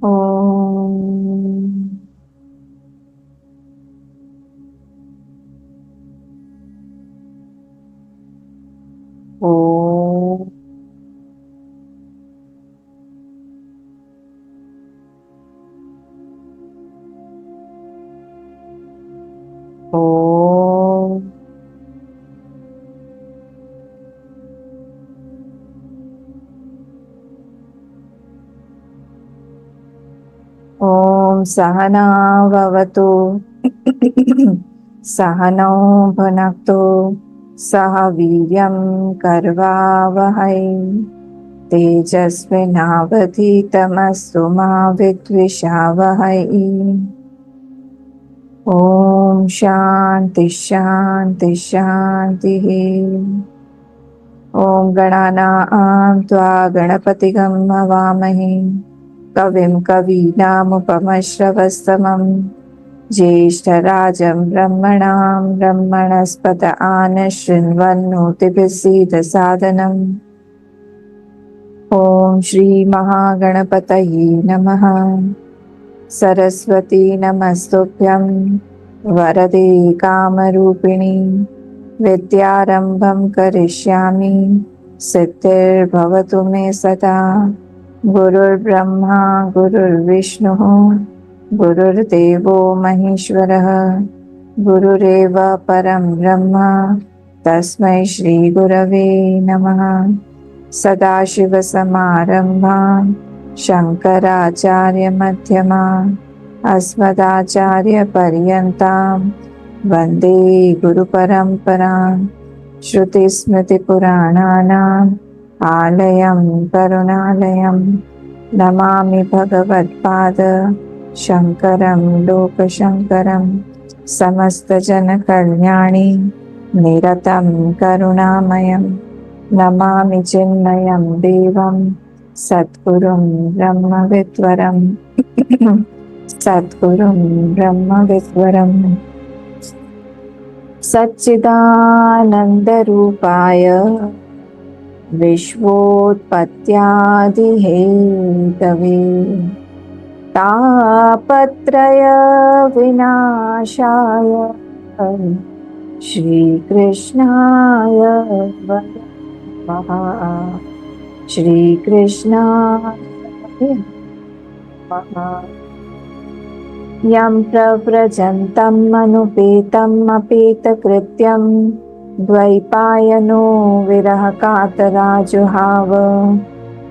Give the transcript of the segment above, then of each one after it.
ओम। ओम। ओम। ओम सहना भवतु। सहनौ भुनक्तु। सह वीर्यं कर्वावहै। तेजस्विनावधीतमस्तु मा विद्विषावहै। ओम शांति शांति शांति। ओम गणानां त्वा गणपतिगं हवामहे। कविं कवीनामुपमश्रवस्तमं ज्येष्ठराजं ब्रह्मणां ब्रह्मणस्पत आनशृण्वन्नोतिभिः सीदसादनम्। ॐ श्रीमहागणपतये नमः। सरस्वती नमस्तुभ्यं वरदे कामरूपिणि। विद्यारम्भं करिष्यामि सिद्धिर्भवतु मे सदा। गुरुर्ब्रह्मा गुरुर्विष्णुः गुरुर्देवो महेश्वरः। गुरुरेव परं ब्रह्म तस्मै श्रीगुरवे नमः। सदाशिवसमारम्भां शङ्कराचार्यमध्यमाम् अस्मदाचार्यपर्यन्तां वन्दे गुरुपरम्पराम्। श्रुतिस्मृतिपुराणानाम् आलयं करुणालयं नमामि भगवत्पाद शङ्करं लोकशङ्करं। समस्तजनकल्याणे निरतं करुणामयं नमामि चिन्मयं देवं सद्गुरुं ब्रह्मविद्वरं। सद्गुरुं ब्रह्मविद्वरम्। सच्चिदानन्दरूपाय विश्वोत्पत्त्यादिहेतवे तापत्रयविनाशाय श्रीकृष्णाय नमः। श्रीकृष्णाय नमः। यं प्रव्रजन्तम् अनुपेतम् अपेतकृत्यं द्वैपायनो विरहकातराजुहाव।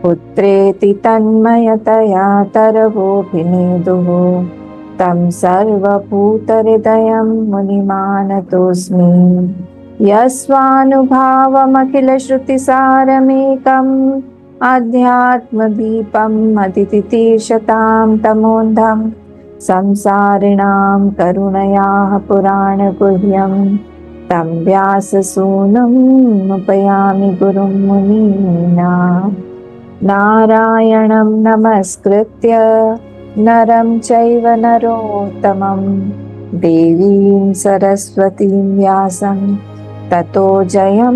पुत्रेति तन्मयतया तरवोऽभिनेदुः तं सर्वभूतहृदयं मुनिमानतोऽस्मि। यस्वानुभावमखिलश्रुतिसारमेकम् अध्यात्मदीपम् अतिथितीर्षतां तमोन्धम् संसारिणां करुणयाः पुराणगुह्यं तं व्याससूनुमुपयामि गुरुं मुनीनां। नारायणं नमस्कृत्य नरं चैव नरोत्तमं देवीं सरस्वतीं व्यासं ततो जयमुदीरये।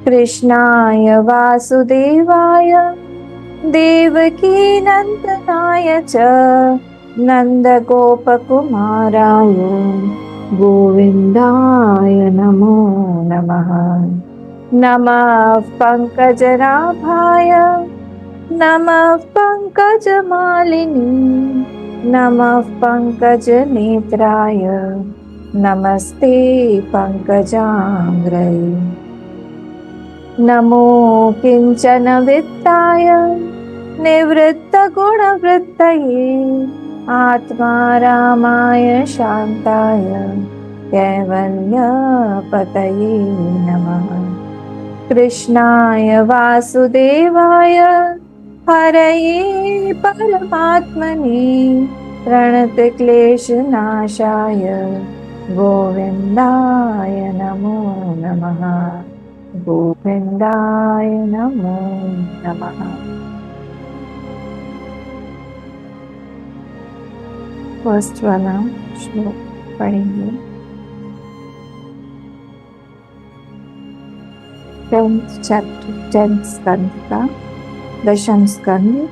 कृष्णाय वासुदेवाय देवकीनन्दनाय च नन्दगोपकुमाराय गोविन्दाय नमो नमः। नमः पङ्कजनाभाय नमः पङ्कजमालिनी नमः पङ्कजनेत्राय नमस्ते पङ्कजाङ्घ्रये। नमो किञ्चन वित्ताय निवृत्तगुणवृत्तये आत्मारामाय शान्ताय कैवल्यपतये नमः। कृष्णाय वासुदेवाय हरये परमात्मने प्रणतक्लेशनाशाय गोविन्दाय नमो नमः। गोविन्दाय नमो नमः। फर्स्ट वाला श्लोक पढ़ेंगे। 10th चैप्टर 10th स्कंद का दशम स्कंद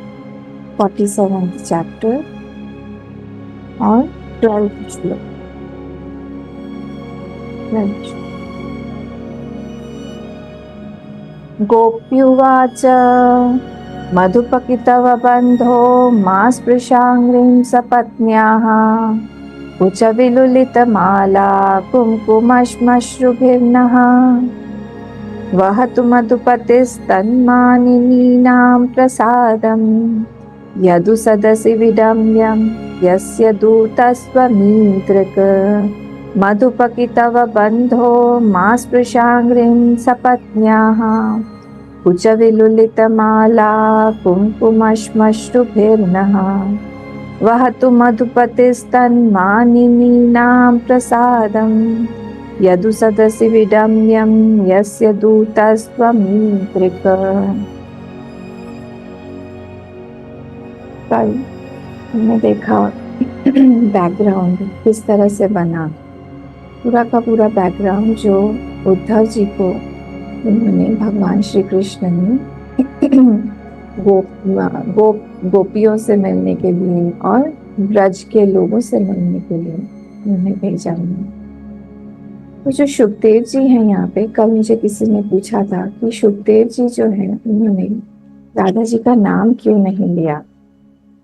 47th चैप्टर और 12th श्लोक। गोप्युवाच मधुपकितव बन्धो मा स्पृशाङ्घ्रिं सपत्न्याः कुचविलुलितमाला कुङ्कुमश्मश्रुभिर्नः वहतु मधुपतिस्तन्मानिनीनां प्रसादम् यदु सदसि विडम्यं यस्य दूतस्त्वमीदृक् मधुपकितव बन्धो मा स्पृशाङ्घ्रिं सपत्न्याः कुचविलुलितमाला कुङ्कुमश्मश्रुभिर्नः वहतु मधुपतिस्तन्मानिनीनां प्रसादम् यदु सदसि विडम्यं यस्य दूतस्त्वमीदृक्। कल हमने देखा बैकग्राउंड किस तरह से बना, पूरा का पूरा बैकग्राउंड जो उद्धव जी को उन्होंने भगवान श्री कृष्ण ने गोपियों से मिलने के लिए और ब्रज के लोगों से मिलने के लिए उन्हें भेजा। तो जो सुखदेव जी हैं यहाँ पे, कल मुझे किसी ने पूछा था कि सुखदेव जी जो है उन्होंने राधा जी का नाम क्यों नहीं लिया,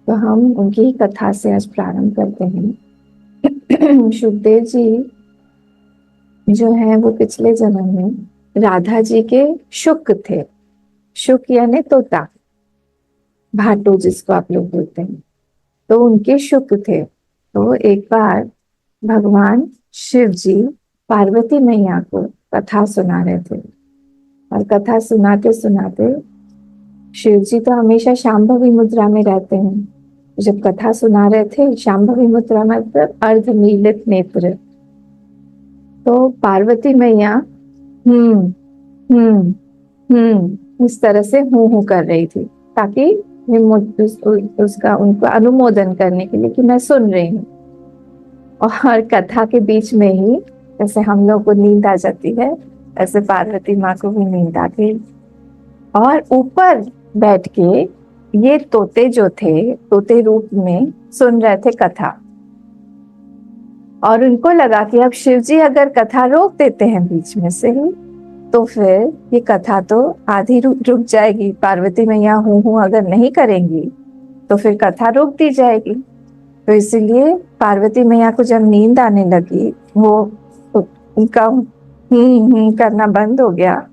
तो हम उनकी ही कथा से आज प्रारंभ करते हैं। सुखदेव जी जो है वो पिछले जन्म में राधा जी के शुक थे। शुक यानी तोता, भाटो जिसको आप लोग बोलते हैं, तो उनके शुक थे। तो एक बार भगवान शिव जी पार्वती मैया को कथा सुना रहे थे, और कथा सुनाते सुनाते शिव जी तो हमेशा शांभवी मुद्रा में रहते हैं। जब कथा सुना रहे थे, शांभवी मुद्रा मतलब अर्धमीलित नेत्र, तो पार्वती मैया इस तरह से हूं कर रही थी, ताकि उसका उनको अनुमोदन करने के लिए कि मैं सुन रही हूँ। और कथा के बीच में ही जैसे हम लोग को नींद आ जाती है, ऐसे पार्वती माँ को भी नींद आ गई, और ऊपर बैठ के ये तोते जो थे, तोते रूप में सुन रहे थे कथा। और उनको लगा कि अब शिव जी अगर कथा रोक देते हैं बीच में से ही, तो फिर ये कथा तो आधी रुक जाएगी। पार्वती मैया हूँ अगर नहीं करेंगी तो फिर कथा रोक दी जाएगी। तो इसीलिए पार्वती मैया को जब नींद आने लगी, वो उनका करना बंद हो गया।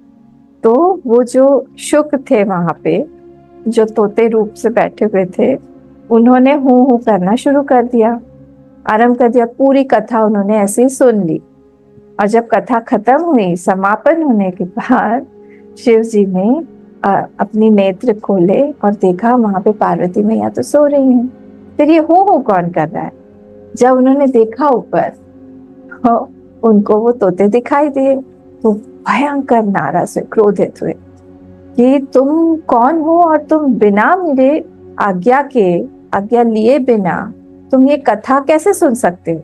तो वो जो शुक थे वहां पे, जो तोते रूप से बैठे हुए थे, उन्होंने हूँ करना शुरू कर दिया, आरंभ कर दिया। पूरी कथा उन्होंने ऐसे ही सुन ली। और जब कथा खत्म हुई, समापन होने के बाद शिव जी ने अपनी नेत्र खोले और देखा वहां पे पार्वती मैया तो सो रही हैं। फिर ये हो कौन कर रहा है? जब उन्होंने देखा ऊपर, उनको वो तोते दिखाई दिए, तो भयंकर नाराज हुए, क्रोधित हुए कि तुम कौन हो और तुम बिना मेरे आज्ञा लिए बिना तुम ये कथा कैसे सुन सकते हो?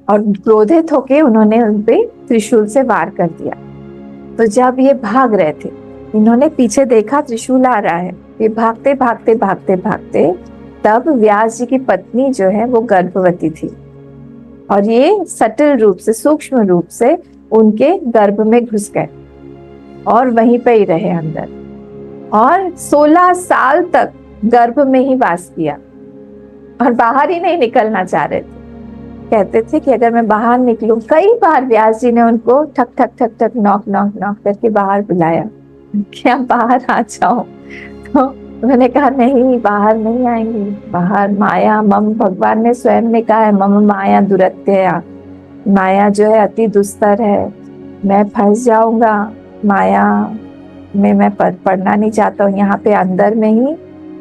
और क्रोधित होके उन्होंने उनपे त्रिशूल से वार कर दिया। तो जब ये भाग रहे थे, इन्होंने पीछे देखा त्रिशूल आ रहा है, ये भागते भागते भागते भागते, तब व्यास जी की पत्नी जो है वो गर्भवती थी, और ये सटल रूप से, सूक्ष्म रूप से उनके गर्भ में घुस गए और वहीं पे ही रहे अंदर, और 16 साल तक गर्भ में ही वास किया और बाहर ही नहीं निकलना चाह रहे थे। कहते थे कि अगर मैं बाहर निकलूं, कई बार व्यास जी ने उनको ठक ठक ठक ठक नॉक नॉक नॉक करके बाहर बुलाया कि आप बाहर आ जाओ। तो उन्होंने कहा नहीं, बाहर नहीं आएंगे, बाहर माया मम, भगवान ने स्वयं ने कहा है मम माया दुरत्यया, माया जो है अति दुस्तर है, मैं फंस जाऊंगा माया में, मैं पढ़ना नहीं चाहता हूँ। यहाँ पे अंदर में ही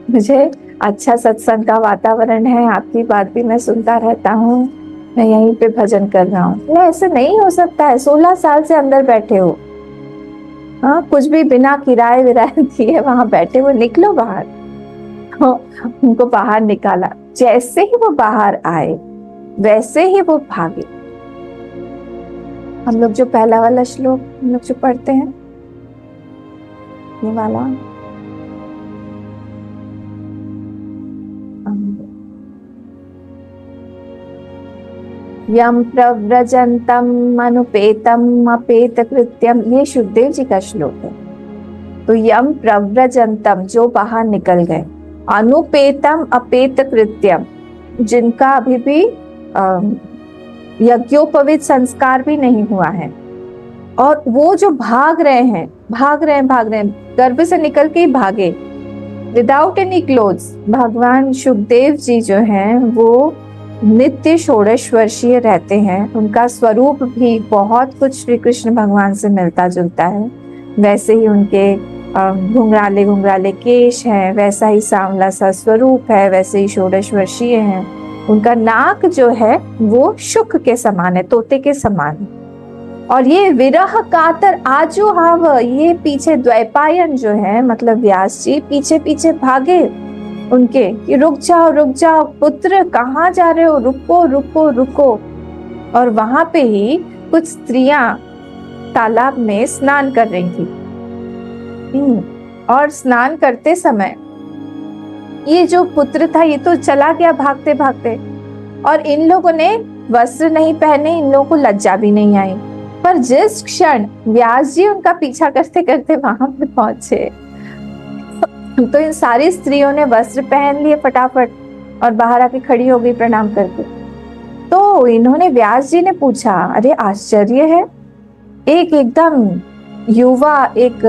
मुझे अच्छा सत्संग का वातावरण है, आपकी बात भी मैं सुनता रहता हूँ, मैं यहीं पे भजन कर रहा हूँ। ऐसे नहीं हो सकता है, 16 साल से अंदर बैठे हो, हाँ, कुछ भी बिना किराए विराए दिए वहां बैठे हो, निकलो बाहर। तो उनको बाहर निकाला। जैसे ही वो बाहर आए वैसे ही वो भागे। हम लोग जो पहला वाला श्लोक हम लोग जो पढ़ते हैं, ये वाला यम प्रव्रजंतम अनुपेतम अपेत कृत्यम, ये सुखदेव जी का श्लोक है। तो यम प्रव्रजंतम, जो बाहर निकल गए, अनुपेतम अपेत कृत्यम, जिनका अभी भी यज्ञोपवीत संस्कार भी नहीं हुआ है, और वो जो भाग रहे हैं, गर्भ से निकल के ही भागे विदाउट एनी क्लोथ्स। भगवान सुखदेव जी जो हैं वो नित्य षोडश वर्षीय रहते हैं, उनका स्वरूप भी बहुत कुछ श्री कृष्ण भगवान से मिलता जुलता है। वैसे ही उनके घुंघराले घुंघराले केश हैं, वैसा ही सांवला सा स्वरूप है, वैसे ही षोडश वर्षीय हैं। उनका नाक जो है वो शुक के समान है, तोते के समान। और ये विरह कातर आजो हाव, ये पीछे द्वैपायन जो है मतलब व्यास जी पीछे पीछे भागे उनके कि रुक जाओ पुत्र, कहाँ जा रहे हो, रुको रुको रुको। और वहां पे ही कुछ स्त्रियां तालाब में स्नान कर रही थी। और स्नान करते समय ये जो पुत्र था ये तो चला गया भागते भागते, और इन लोगों ने वस्त्र नहीं पहने, इन लोगों को लज्जा भी नहीं आई। पर जिस क्षण व्यास जी उनका पीछा करते करते वहां पे पहुंचे तो इन सारी स्त्रियों ने वस्त्र पहन लिए फटाफट और बाहर आके खड़ी हो गई प्रणाम करके। तो इन्होंने, व्यास जी ने पूछा, अरे आश्चर्य है, एक एकदम युवा, एक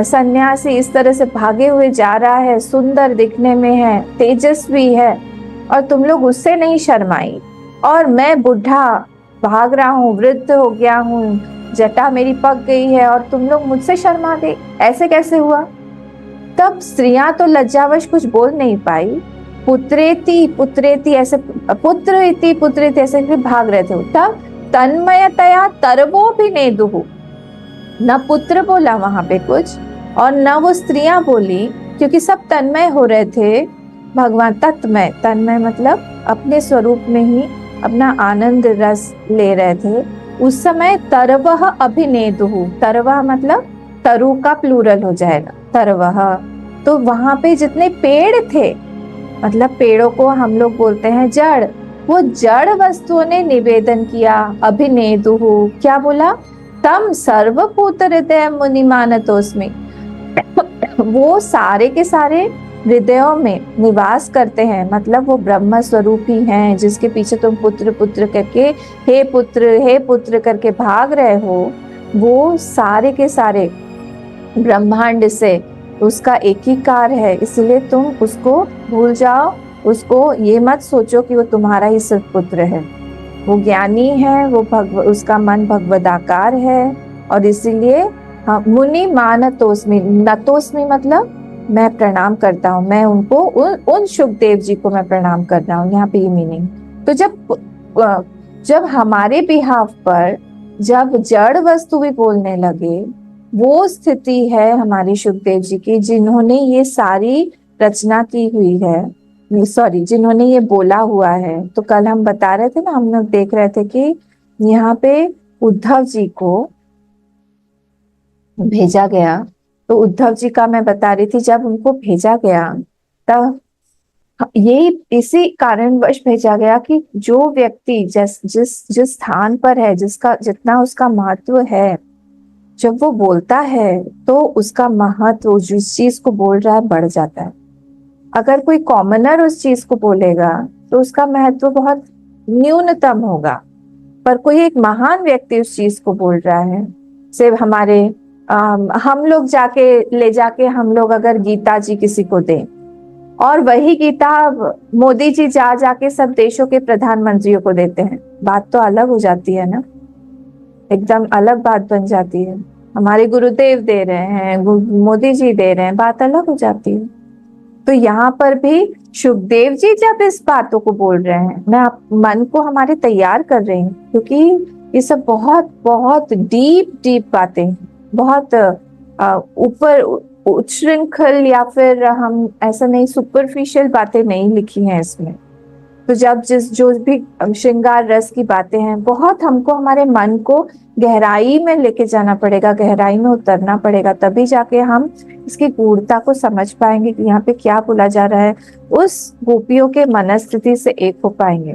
सन्यासी इस तरह से भागे हुए जा रहा है, सुंदर दिखने में है, तेजस्वी है, और तुम लोग उससे नहीं शर्माई, और मैं बुढ़ा भाग रहा हूँ, वृद्ध हो गया हूँ, जटा मेरी पक गई है, और तुम लोग मुझसे शर्मा गए, ऐसे कैसे हुआ? तब स्त्रियां तो लज्जावश कुछ बोल नहीं पाई। पुत्रेति पुत्रेति ऐसे, पुत्रेति ऐसे भाग रहे थे। तब तन्मयतया तरवो भी नेदुहु, न पुत्र बोला वहां पे कुछ, और न वो स्त्रियां बोली, क्योंकि सब तन्मय हो रहे थे भगवान, तन्मय मतलब अपने स्वरूप में ही अपना आनंद रस ले रहे थे। उस समय तरवह अभिनेदुहु, तरवह मतलब तरु का प्लूरल हो जाएगा, तरवह। तो वहां पे जितने पेड़ थे, मतलब पेड़ों को हम लोग बोलते हैं जड़, वो जड़ वस्तुओं ने निवेदन किया, अभिनेदुहु, क्या बोला? तम सर्वभूत हृदय मुनि मानतोस्मि, वो सारे के सारे हृदयों में निवास करते हैं, मतलब वो ब्रह्म स्वरूप ही हैं, जिसके पीछे तुम पुत्र पुत्र करके, हे पुत्र करके भाग रहे हो, वो सारे के सारे ब्रह्मांड से उसका एकीकार है। इसलिए तुम उसको भूल जाओ, उसको ये मत सोचो कि वो तुम्हारा ही सिर्फ पुत्र है। वो ज्ञानी है, वो उसका मन भगवदाकार है, और इसीलिए मुनि मानतोस्मि, नतोस्मि मतलब मैं प्रणाम करता हूँ, मैं उनको उन सुखदेव जी को मैं प्रणाम कर रहा हूँ, यहाँ पे ये मीनिंग। तो जब हमारे बिहाफ पर जब जड़ वस्तु भी बोलने लगे, वो स्थिति है हमारी सुखदेव जी की, जिन्होंने ये सारी रचना की हुई है, जिन्होंने ये बोला हुआ है। तो कल हम बता रहे थे ना, हम लोग देख रहे थे कि यहाँ पे उद्धव जी को भेजा गया, तो उद्धव जी का मैं बता रही थी, जब उनको भेजा गया तब यही इसी कारणवश भेजा गया कि जो व्यक्ति जिस स्थान पर है, जिसका जितना उसका महत्व है, जब वो बोलता है तो उसका महत्व जिस चीज को बोल रहा है बढ़ जाता है। अगर कोई कॉमनर उस चीज को बोलेगा तो उसका महत्व बहुत न्यूनतम होगा, पर कोई एक महान व्यक्ति उस चीज को बोल रहा है। सिर्फ हमारे हम लोग ले जाके हम लोग अगर गीता जी किसी को दें, और वही गीता मोदी जी जाके सब देशों के प्रधानमंत्रियों को देते हैं, बात तो अलग हो जाती है ना, एकदम अलग बात बन जाती है। हमारे गुरुदेव दे रहे हैं, मोदी जी दे रहे हैं, बात अलग हो जाती है। तो यहाँ पर भी सुखदेव जी जब इस बातों को बोल रहे हैं, मैं मन को हमारे तैयार कर रही हूँ, क्योंकि ये सब बहुत बहुत डीप बातें, बहुत ऊपर उच्छृंखल, या फिर हम ऐसा नहीं, सुपरफिशियल बातें नहीं लिखी हैं इसमें। तो जब जिस जो भी श्रृंगार रस की बातें हैं, बहुत हमको हमारे मन को गहराई में लेके जाना पड़ेगा, गहराई में उतरना पड़ेगा, तभी जाके हम इसकी गूढ़ता को समझ पाएंगे कि यहाँ पे क्या बोला जा रहा है, उस गोपियों के मनस्थिति से एक हो पाएंगे।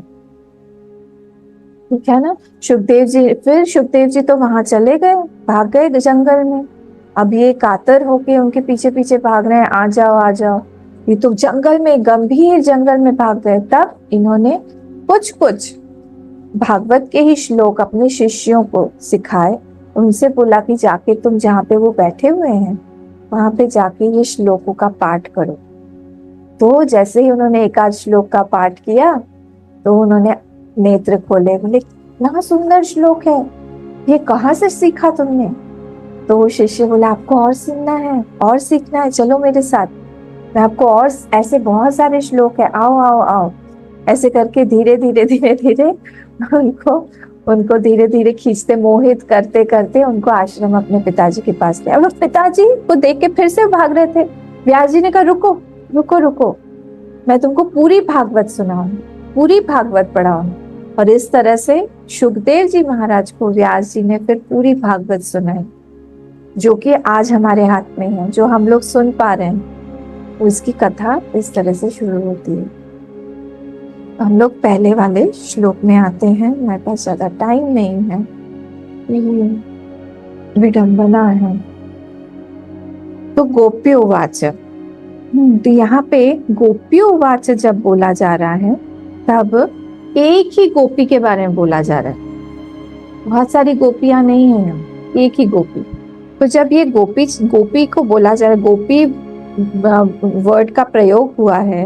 ठीक है ना। सुखदेव जी तो वहां चले गए, भाग गए जंगल में। अब ये कातर होके उनके पीछे पीछे भाग रहे हैं, आ जाओ आ जाओ। ये तो जंगल में, गंभीर जंगल में भाग गए। तब इन्होंने कुछ कुछ भागवत के ही श्लोक अपने शिष्यों को सिखाए। उनसे बोला कि जाके तुम जहाँ पे वो बैठे हुए हैं वहां पे जाके ये श्लोकों का पाठ करो। तो जैसे ही उन्होंने एक आध श्लोक का पाठ किया तो उन्होंने नेत्र खोले, बोले इतना सुंदर श्लोक है, ये कहाँ से सीखा तुमने? तो वो शिष्य बोला आपको और सुनना है और सीखना है, चलो मेरे साथ, मैं आपको और ऐसे बहुत सारे श्लोक है, आओ आओ आओ। ऐसे करके धीरे धीरे धीरे धीरे उनको धीरे धीरे खींचते, मोहित करते करते उनको आश्रम अपने पिताजी के पास ले। अब पिताजी को देख के फिर से भाग रहे थे। व्यास जी ने कहा रुको रुको रुको, मैं तुमको पूरी भागवत सुनाऊं, पूरी भागवत पढ़ाऊं। और इस तरह से सुखदेव जी महाराज को व्यास जी ने फिर पूरी भागवत सुनाई, जो कि आज हमारे हाथ में है, जो हम लोग सुन पा रहे हैं। उसकी कथा इस तरह से शुरू होती है। हम लोग पहले वाले श्लोक में आते हैं, मेरे पास ज्यादा टाइम नहीं है, विडंबना है। तो गोप्योवाच, तो यहाँ पे गोप्योवाच जब बोला जा रहा है तब एक ही गोपी के बारे में बोला जा रहा है, बहुत सारी गोपियां नहीं है यहाँ, एक ही गोपी। तो जब ये गोपी को बोला जा रहा है, गोपी वर्ड का प्रयोग हुआ है,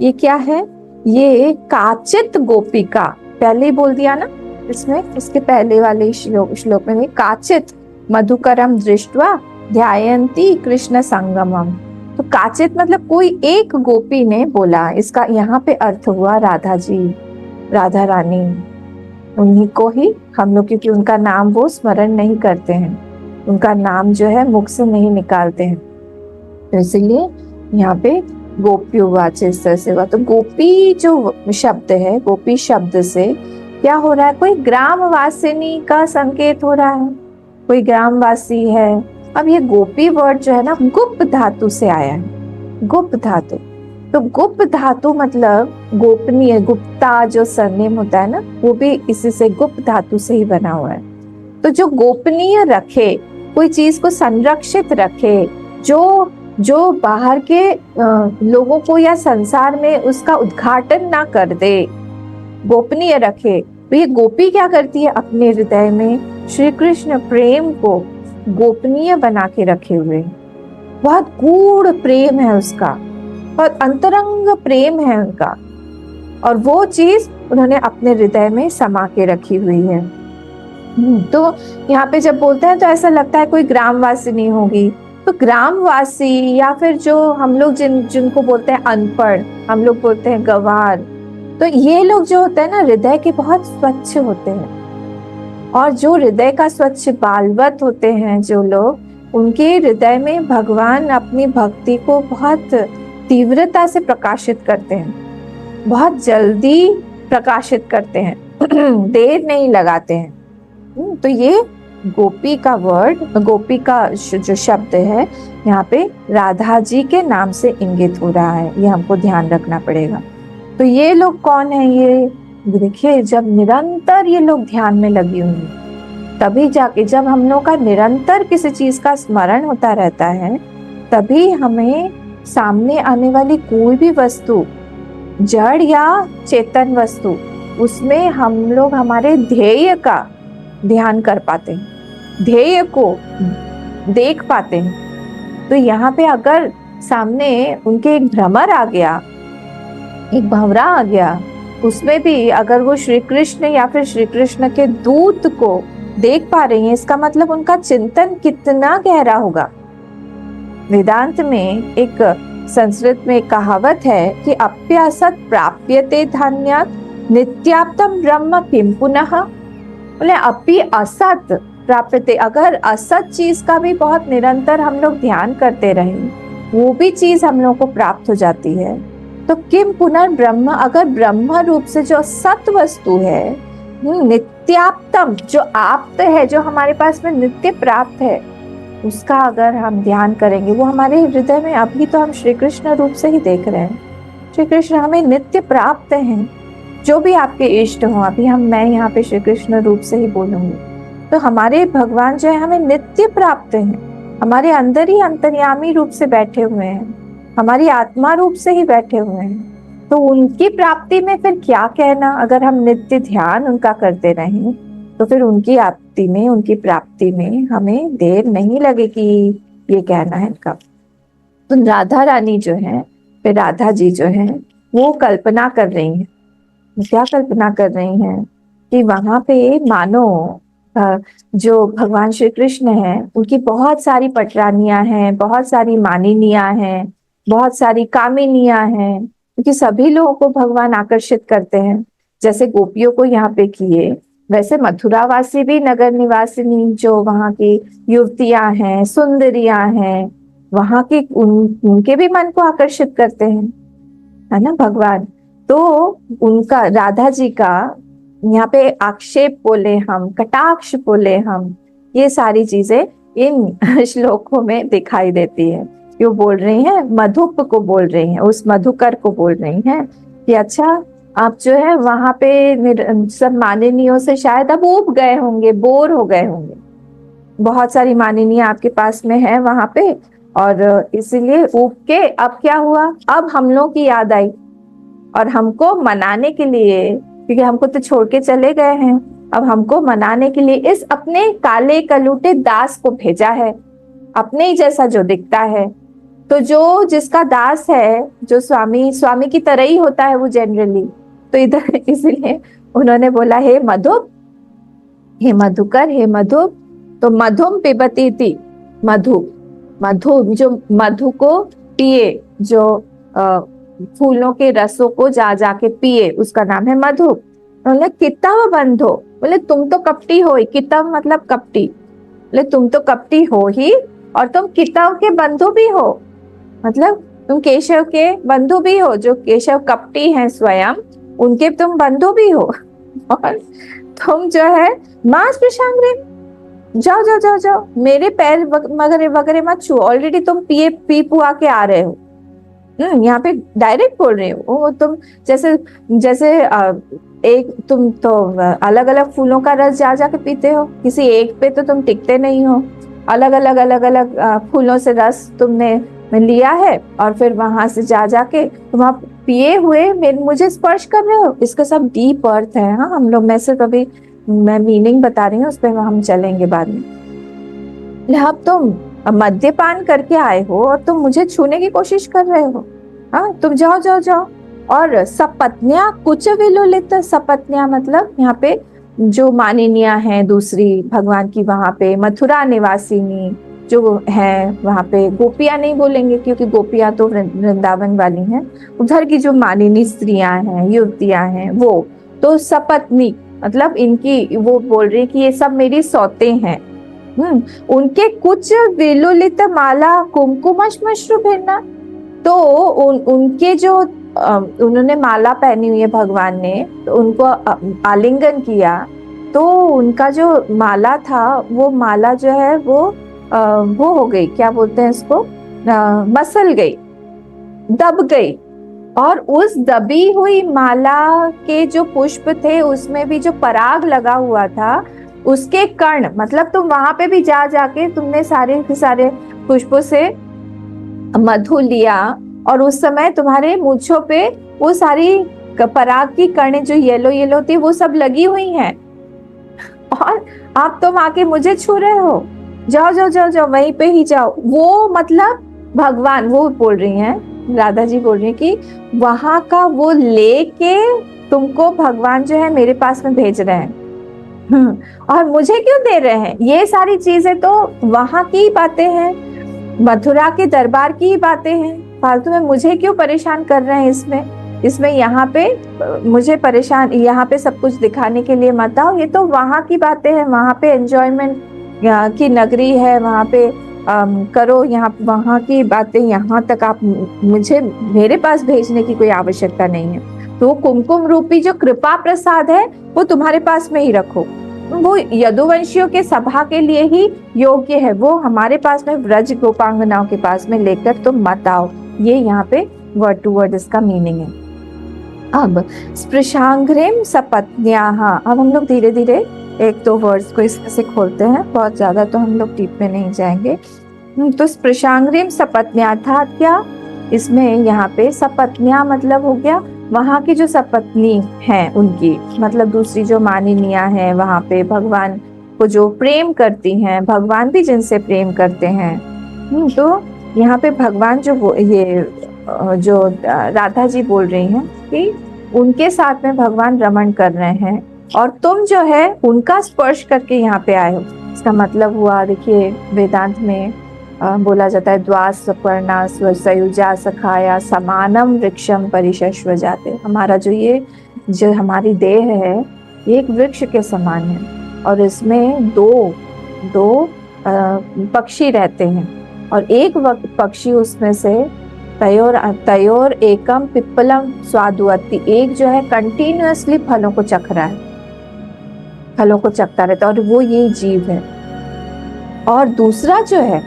ये क्या है? ये काचित गोपिका, पहले ही बोल दिया ना इसमें, इसके पहले वाले श्लोक में काचित मधुकरम दृष्ट्वा ध्यायन्ती कृष्ण संगमम। तो काचित मतलब कोई एक गोपी ने बोला, इसका यहाँ पे अर्थ हुआ राधा जी, राधा रानी, उन्हीं को ही हम लोग, क्योंकि उनका नाम वो स्मरण नहीं करते हैं, उनका नाम जो है मुख से नहीं निकालते हैं, तो इसलिए यहाँ पे गोप्योवाच इस तरह से हुआ। तो गोपी जो शब्द है, गोपी शब्द से क्या हो रहा है? कोई ग्रामवासिनी का संकेत हो रहा है, कोई ग्रामवासी है। अब ये गोपी वर्ड जो है ना, गुप्त धातु से आया है, गुप्त धातु। तो गुप्त धातु मतलब गोपनीय, गुप्ता जो सरनेम होता है ना, वो भी इसी से, गुप्त धातु से ही बना हुआ है। तो जो गोपनीय रखे, कोई चीज को संरक्षित रखे, जो बाहर के लोगों को या संसार में उसका उद्घाटन ना कर दे, गोपनीय रखे। तो ये गोपी क्या करती है? अपने हृदय में श्री कृष्ण प्रेम को गोपनीय बना के रखे हुए, बहुत गूढ़ प्रेम है उसका, बहुत अंतरंग प्रेम है उनका, और वो चीज उन्होंने अपने हृदय में समा के रखी हुई है। तो यहाँ पे जब बोलते हैं तो ऐसा लगता है कोई ग्रामवासी नहीं होगी। तो ग्रामवासी या फिर जो हम लोग जिनको बोलते हैं अनपढ़, हम लोग बोलते हैं गंवार, तो ये लोग जो होते हैं ना, हृदय के बहुत स्वच्छ होते हैं। और जो हृदय का स्वच्छ बालवत होते हैं जो लोग, उनके हृदय में भगवान अपनी भक्ति को बहुत तीव्रता से प्रकाशित करते हैं, बहुत जल्दी प्रकाशित करते हैं, देर नहीं लगाते हैं। तो ये गोपी का वर्ड, गोपी का जो शब्द है यहाँ पे राधा जी के नाम से इंगित हो रहा है, ये हमको ध्यान रखना पड़ेगा। तो ये लोग कौन है? ये देखिए, जब निरंतर ये लोग ध्यान में लगी हुई, तभी जाके, जब हम लोग का निरंतर किसी चीज का स्मरण होता रहता है, तभी हमें सामने आने वाली कोई भी वस्तु, जड़ या चेतन वस्तु, उसमें हम लोग हमारे ध्येय का ध्यान कर पाते हैं, ध्येय को देख पाते हैं। तो यहाँ पे अगर सामने उनके एक भ्रमर आ गया, एक भंवरा आ गया, उसमें भी अगर वो श्री कृष्ण या फिर श्री कृष्ण के दूत को देख पा रही हैं, इसका मतलब उनका चिंतन कितना गहरा होगा। वेदांत में एक, संस्कृत में एक कहावत है कि अप्यासत प्राप्यते धान्यात् नित्याप्तम ब्रह्म किम पुनः। बोले अपि असत प्राप्यते, अगर असत चीज का भी बहुत निरंतर हम लोग ध्यान करते रहे, वो भी चीज हम लोग को प्राप्त हो जाती है। तो किम पुनर्ब्रह्म, अगर ब्रह्म रूप से जो सत वस्तु है, नित्याप्तम, जो आप्त है, जो हमारे पास में नित्य प्राप्त है, उसका अगर हम ध्यान करेंगे, वो हमारे हृदय में, अभी तो हम श्री कृष्ण रूप से ही देख रहे हैं, श्री कृष्ण हमें नित्य प्राप्त हैं। जो भी आपके इष्ट हो, अभी मैं यहाँ पे श्री कृष्ण रूप से ही बोलूंगी, तो हमारे भगवान जो है हमें नित्य प्राप्त हैं, हमारे अंदर ही अंतर्यामी रूप से बैठे हुए हैं, हमारी आत्मा रूप से ही बैठे हुए हैं। तो उनकी प्राप्ति में फिर क्या कहना, अगर हम नित्य ध्यान उनका करते रहें तो फिर उनकी आपति में, उनकी प्राप्ति में हमें देर नहीं लगेगी, ये कहना है इनका। तो राधा रानी जो है, फिर राधा जी जो है, वो कल्पना कर रही हैं, क्या कल्पना कर रही हैं कि वहां पे मानो जो भगवान श्री कृष्ण हैं, उनकी बहुत सारी पटरानियां हैं, बहुत सारी मानिनियां हैं, बहुत सारी कामिनियां हैं, क्योंकि सभी लोगों को भगवान आकर्षित करते हैं। जैसे गोपियों को यहाँ पे किए, वैसे मथुरावासी भी, नगर निवासिनी जो वहां की युवतियां हैं, सुंदरियां हैं, वहां की उनके भी मन को आकर्षित करते हैं, है ना भगवान। तो उनका, राधा जी का यहाँ पे आक्षेप बोले हम, कटाक्ष बोले हम, ये सारी चीजें इन श्लोकों में दिखाई देती है। क्यों बोल रही हैं, मधुप को बोल रही हैं, उस मधुकर को बोल रही हैं कि अच्छा, आप जो है वहां पे सब मानिनियों से शायद अब ऊब गए होंगे, बोर हो गए होंगे, बहुत सारी मानिनियां आपके पास में है वहां पे, और इसीलिए ऊब के अब क्या हुआ, अब हम लोग की याद आई, और हमको मनाने के लिए, क्योंकि हमको तो छोड़ के चले गए हैं, अब हमको मनाने के लिए इस अपने काले कलूटे दास को भेजा है, अपने ही जैसा जो दिखता है। तो जो जिसका दास है, जो स्वामी की तरह ही होता है वो जनरली, तो इधर इसलिए उन्होंने बोला, हे मधुप, हे मधुकर, हे मधुप, तो मधुम पिबती थी, मधु जो मधु को पिए, जो फूलों के रसों को जा जाके पिए, उसका नाम है मधु। बोले कितव बंधो, बोले तुम तो कपटी हो ही, कितव मतलब कपटी, बोले तुम तो कपटी हो ही, और तुम कितव के बंधु भी हो, मतलब तुम केशव के बंधु भी हो, जो केशव कपटी हैं स्वयं, उनके तुम बंधु भी हो, और तुम जो है मांस प्रशांग्रे, जाओ जाओ जाओ जाओ, मेरे पैर वगैरह वगैरह मत छुओ, ऑलरेडी तुम पी पुआ के आ रहे हो। यहाँ पे डायरेक्ट बोल रहे हो, तुम जैसे जैसे एक तुम तो अलग अलग फूलों का रस जा जाके पीते हो, किसी एक पे तो तुम टिकते नहीं हो, अलग अलग फूलों से रस तुमने लिया है, और फिर वहां से जा जाके तुम आप पिए हुए मुझे स्पर्श कर रहे हो। इसका सब डीप अर्थ है। हाँ, हम लोग, मैं सिर्फ अभी मैं मीनिंग बता रही हूँ, उस पर हम चलेंगे बाद में। अब तुम मद्यपान करके आए हो और तुम मुझे छूने की कोशिश कर रहे हो। हाँ, तुम जाओ जाओ जाओ। और सपत्नियां कुछ विलुलित, सपत्नियां मतलब यहाँ पे जो मानिनिया हैं दूसरी भगवान की, वहां पे मथुरा निवासिनी जो है, वहां पे गोपियां नहीं बोलेंगे क्योंकि गोपियां तो वृंदावन वाली हैं, उधर की जो मानिनी स्त्रियां हैं, युवतियां हैं, वो तो सपत्नी मतलब इनकी, वो बोल रही कि ये सब मेरी सौतें हैं। उनके कुछ विलुलित माला कुमकुमश्मश्रु भिन्ना, तो उनके जो उन्होंने माला पहनी हुई है भगवान ने, तो उनको आलिंगन किया, तो उनका जो माला था, वो माला जो है वो हो गई, क्या बोलते हैं इसको, मसल गई, दब गई। और उस दबी हुई माला के जो पुष्प थे, उसमें भी जो पराग लगा हुआ था, उसके कण, मतलब तुम वहां पे भी जा जाके तुमने सारे के सारे पुष्पों से मधु लिया, और उस समय तुम्हारे मूंछों पे वो सारी पराग की कणें जो येलो येलो थी, वो सब लगी हुई हैं, और आप तुम आके मुझे छू रहे हो। जाओ जाओ जाओ जाओ, वहीं पे ही जाओ। वो मतलब भगवान, वो बोल रही हैं, राधा जी बोल रही हैं कि वहां का वो लेके तुमको भगवान जो है मेरे पास में भेज रहे हैं। और मुझे क्यों दे रहे हैं? ये सारी चीजें तो वहां की बातें हैं, मथुरा के दरबार की ही बातें हैं, फालतू में मुझे क्यों परेशान कर रहे हैं इसमें यहाँ पे मुझे परेशान, यहाँ पे सब कुछ दिखाने के लिए मत आओ। ये तो वहां की बातें हैं, वहां पे एंजॉयमेंट की नगरी है, वहां पे करो, यहाँ वहाँ की बातें यहाँ तक आप मुझे मेरे पास भेजने की कोई आवश्यकता नहीं है। तो कुमकुम रूपी जो कृपा प्रसाद है वो तुम्हारे पास में ही रखो, वो यदुवंशियों के सभा के लिए ही योग्य है, वो हमारे पास में व्रज गोपांगनाओं के पास में लेकर तुम मत आओ। ये यहाँ पे वर्ड टू वर्ड इसका मीनिंग है। अब स्पृशांग्रेम सपत्न्याः, अब हम लोग धीरे धीरे एक दो वर्ड्स को इसमें से खोलते हैं, बहुत ज्यादा तो हम लोग डीप में नहीं जाएंगे। तो स्पृशांग्रेम सपत्न्या था क्या, इसमें यहाँ पे सपत्न्या मतलब हो गया वहां की जो सपत्नी है उनकी, मतलब दूसरी जो मानिनिया है वहां पे भगवान को जो प्रेम करती हैं, भगवान भी जिनसे प्रेम करते हैं। तो यहाँ पे भगवान जो राधा जी बोल रही हैं कि उनके साथ में भगवान रमण कर रहे हैं और तुम जो है उनका स्पर्श करके यहाँ पे आए हो। इसका मतलब हुआ, देखिए वेदांत में बोला जाता है द्वास पर्णा स्वसयुजा सखाया समानम वृक्षम परिशस्व जाते। हमारा जो हमारी देह है ये एक वृक्ष के समान है और इसमें दो पक्षी रहते हैं और एक पक्षी उसमें से तयोर एकम पिप्पलम स्वादुअति, एक जो है कंटिन्यूअसली फलों को चख रहा है, फलों को चखता रहता है और वो ये जीव है। और दूसरा जो है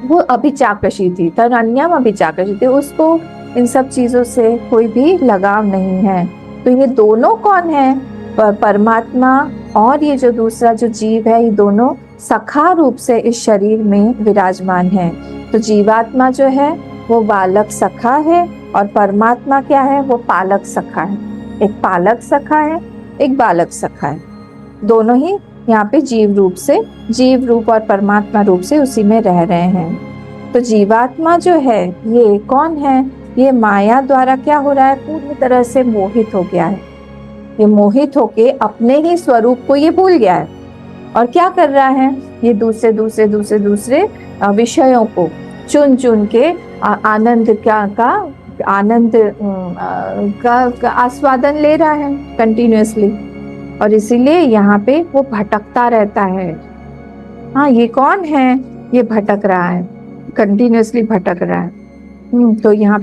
वो अभिचाकशी थी, तरन्यम अभिचाकशी थी, उसको इन सब चीजों से कोई भी लगाव नहीं है। तो ये दोनों कौन है, परमात्मा और ये जो दूसरा जो जीव है, ये दोनों सखा रूप से इस शरीर में विराजमान है। तो जीवात्मा जो है वो बालक सखा है और परमात्मा क्या है, वो पालक सखा है। एक पालक सखा है, एक बालक सखा है, दोनों ही यहाँ पे जीव रूप और परमात्मा रूप से उसी में रह रहे हैं। तो जीवात्मा जो है ये कौन है, ये माया द्वारा क्या हो रहा है, पूरी तरह से मोहित हो गया है। ये मोहित होके अपने ही स्वरूप को ये भूल गया है और क्या कर रहा है, ये दूसरे विषयों को चुन चुन के आनंद का आस्वादन ले रहा है कंटिन्यूअसली, और इसीलिए यहाँ पे वो भटकता रहता है। हाँ, ये कौन है, ये भटक रहा है, कंटिन्यूअसली भटक रहा है। तो यहाँ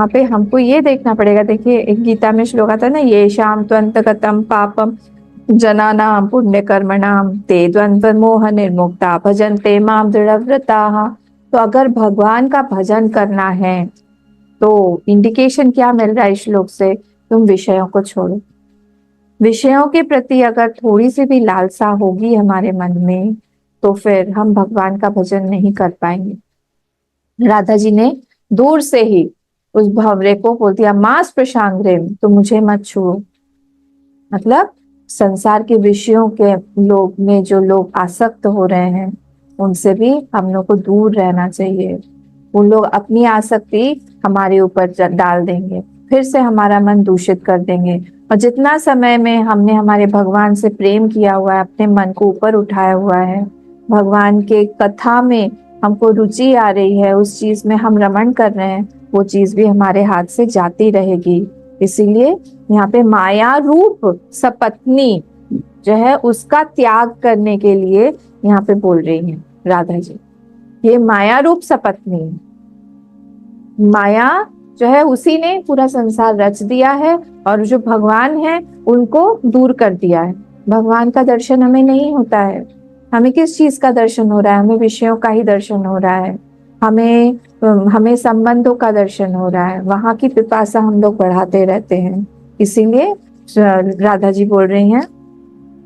पे हमको ये देखना पड़ेगा। देखिए एक गीता में श्लोक आता है ना, ये शाम त्वंतगतम पापम जनानाम पुण्य कर्मणाम ते द्वंद्व मोह निर्मुक्ता भजन्ते माम दृढ़व्रताः। तो अगर भगवान का भजन करना है तो इंडिकेशन क्या मिल रहा है इस श्लोक से, तुम विषयों को छोड़ो। विषयों के प्रति अगर थोड़ी सी भी लालसा होगी हमारे मन में तो फिर हम भगवान का भजन नहीं कर पाएंगे। राधा जी ने दूर से ही उस भंवरे को बोल दिया, मास प्रशांग्रेम, तो मुझे मत छुओ। मतलब संसार के विषयों के लोग में जो लोग आसक्त हो रहे हैं उनसे भी हम लोग को दूर रहना चाहिए। उन लोग अपनी आसक्ति हमारे ऊपर डाल देंगे, फिर से हमारा मन दूषित कर देंगे। और जितना समय में हमने हमारे भगवान से प्रेम किया हुआ है, अपने मन को ऊपर उठाया हुआ है, भगवान के कथा में हमको रुचि आ रही है, उस चीज में हम रमण कर रहे हैं, वो चीज भी हमारे हाथ से जाती रहेगी। इसीलिए यहाँ पे माया रूप सपत्नी जो है उसका त्याग करने के लिए यहाँ पे बोल रही हैं राधा जी। ये माया रूप सपत्नी, माया जो है उसी ने पूरा संसार रच दिया है और जो भगवान है उनको दूर कर दिया है। भगवान का दर्शन हमें नहीं होता है। हमें किस चीज का दर्शन हो रहा है, हमें विषयों का ही दर्शन हो रहा है, हमें संबंधों का दर्शन हो रहा है, वहां की पिपासा हम लोग बढ़ाते रहते हैं। इसीलिए राधा जी बोल रही हैं,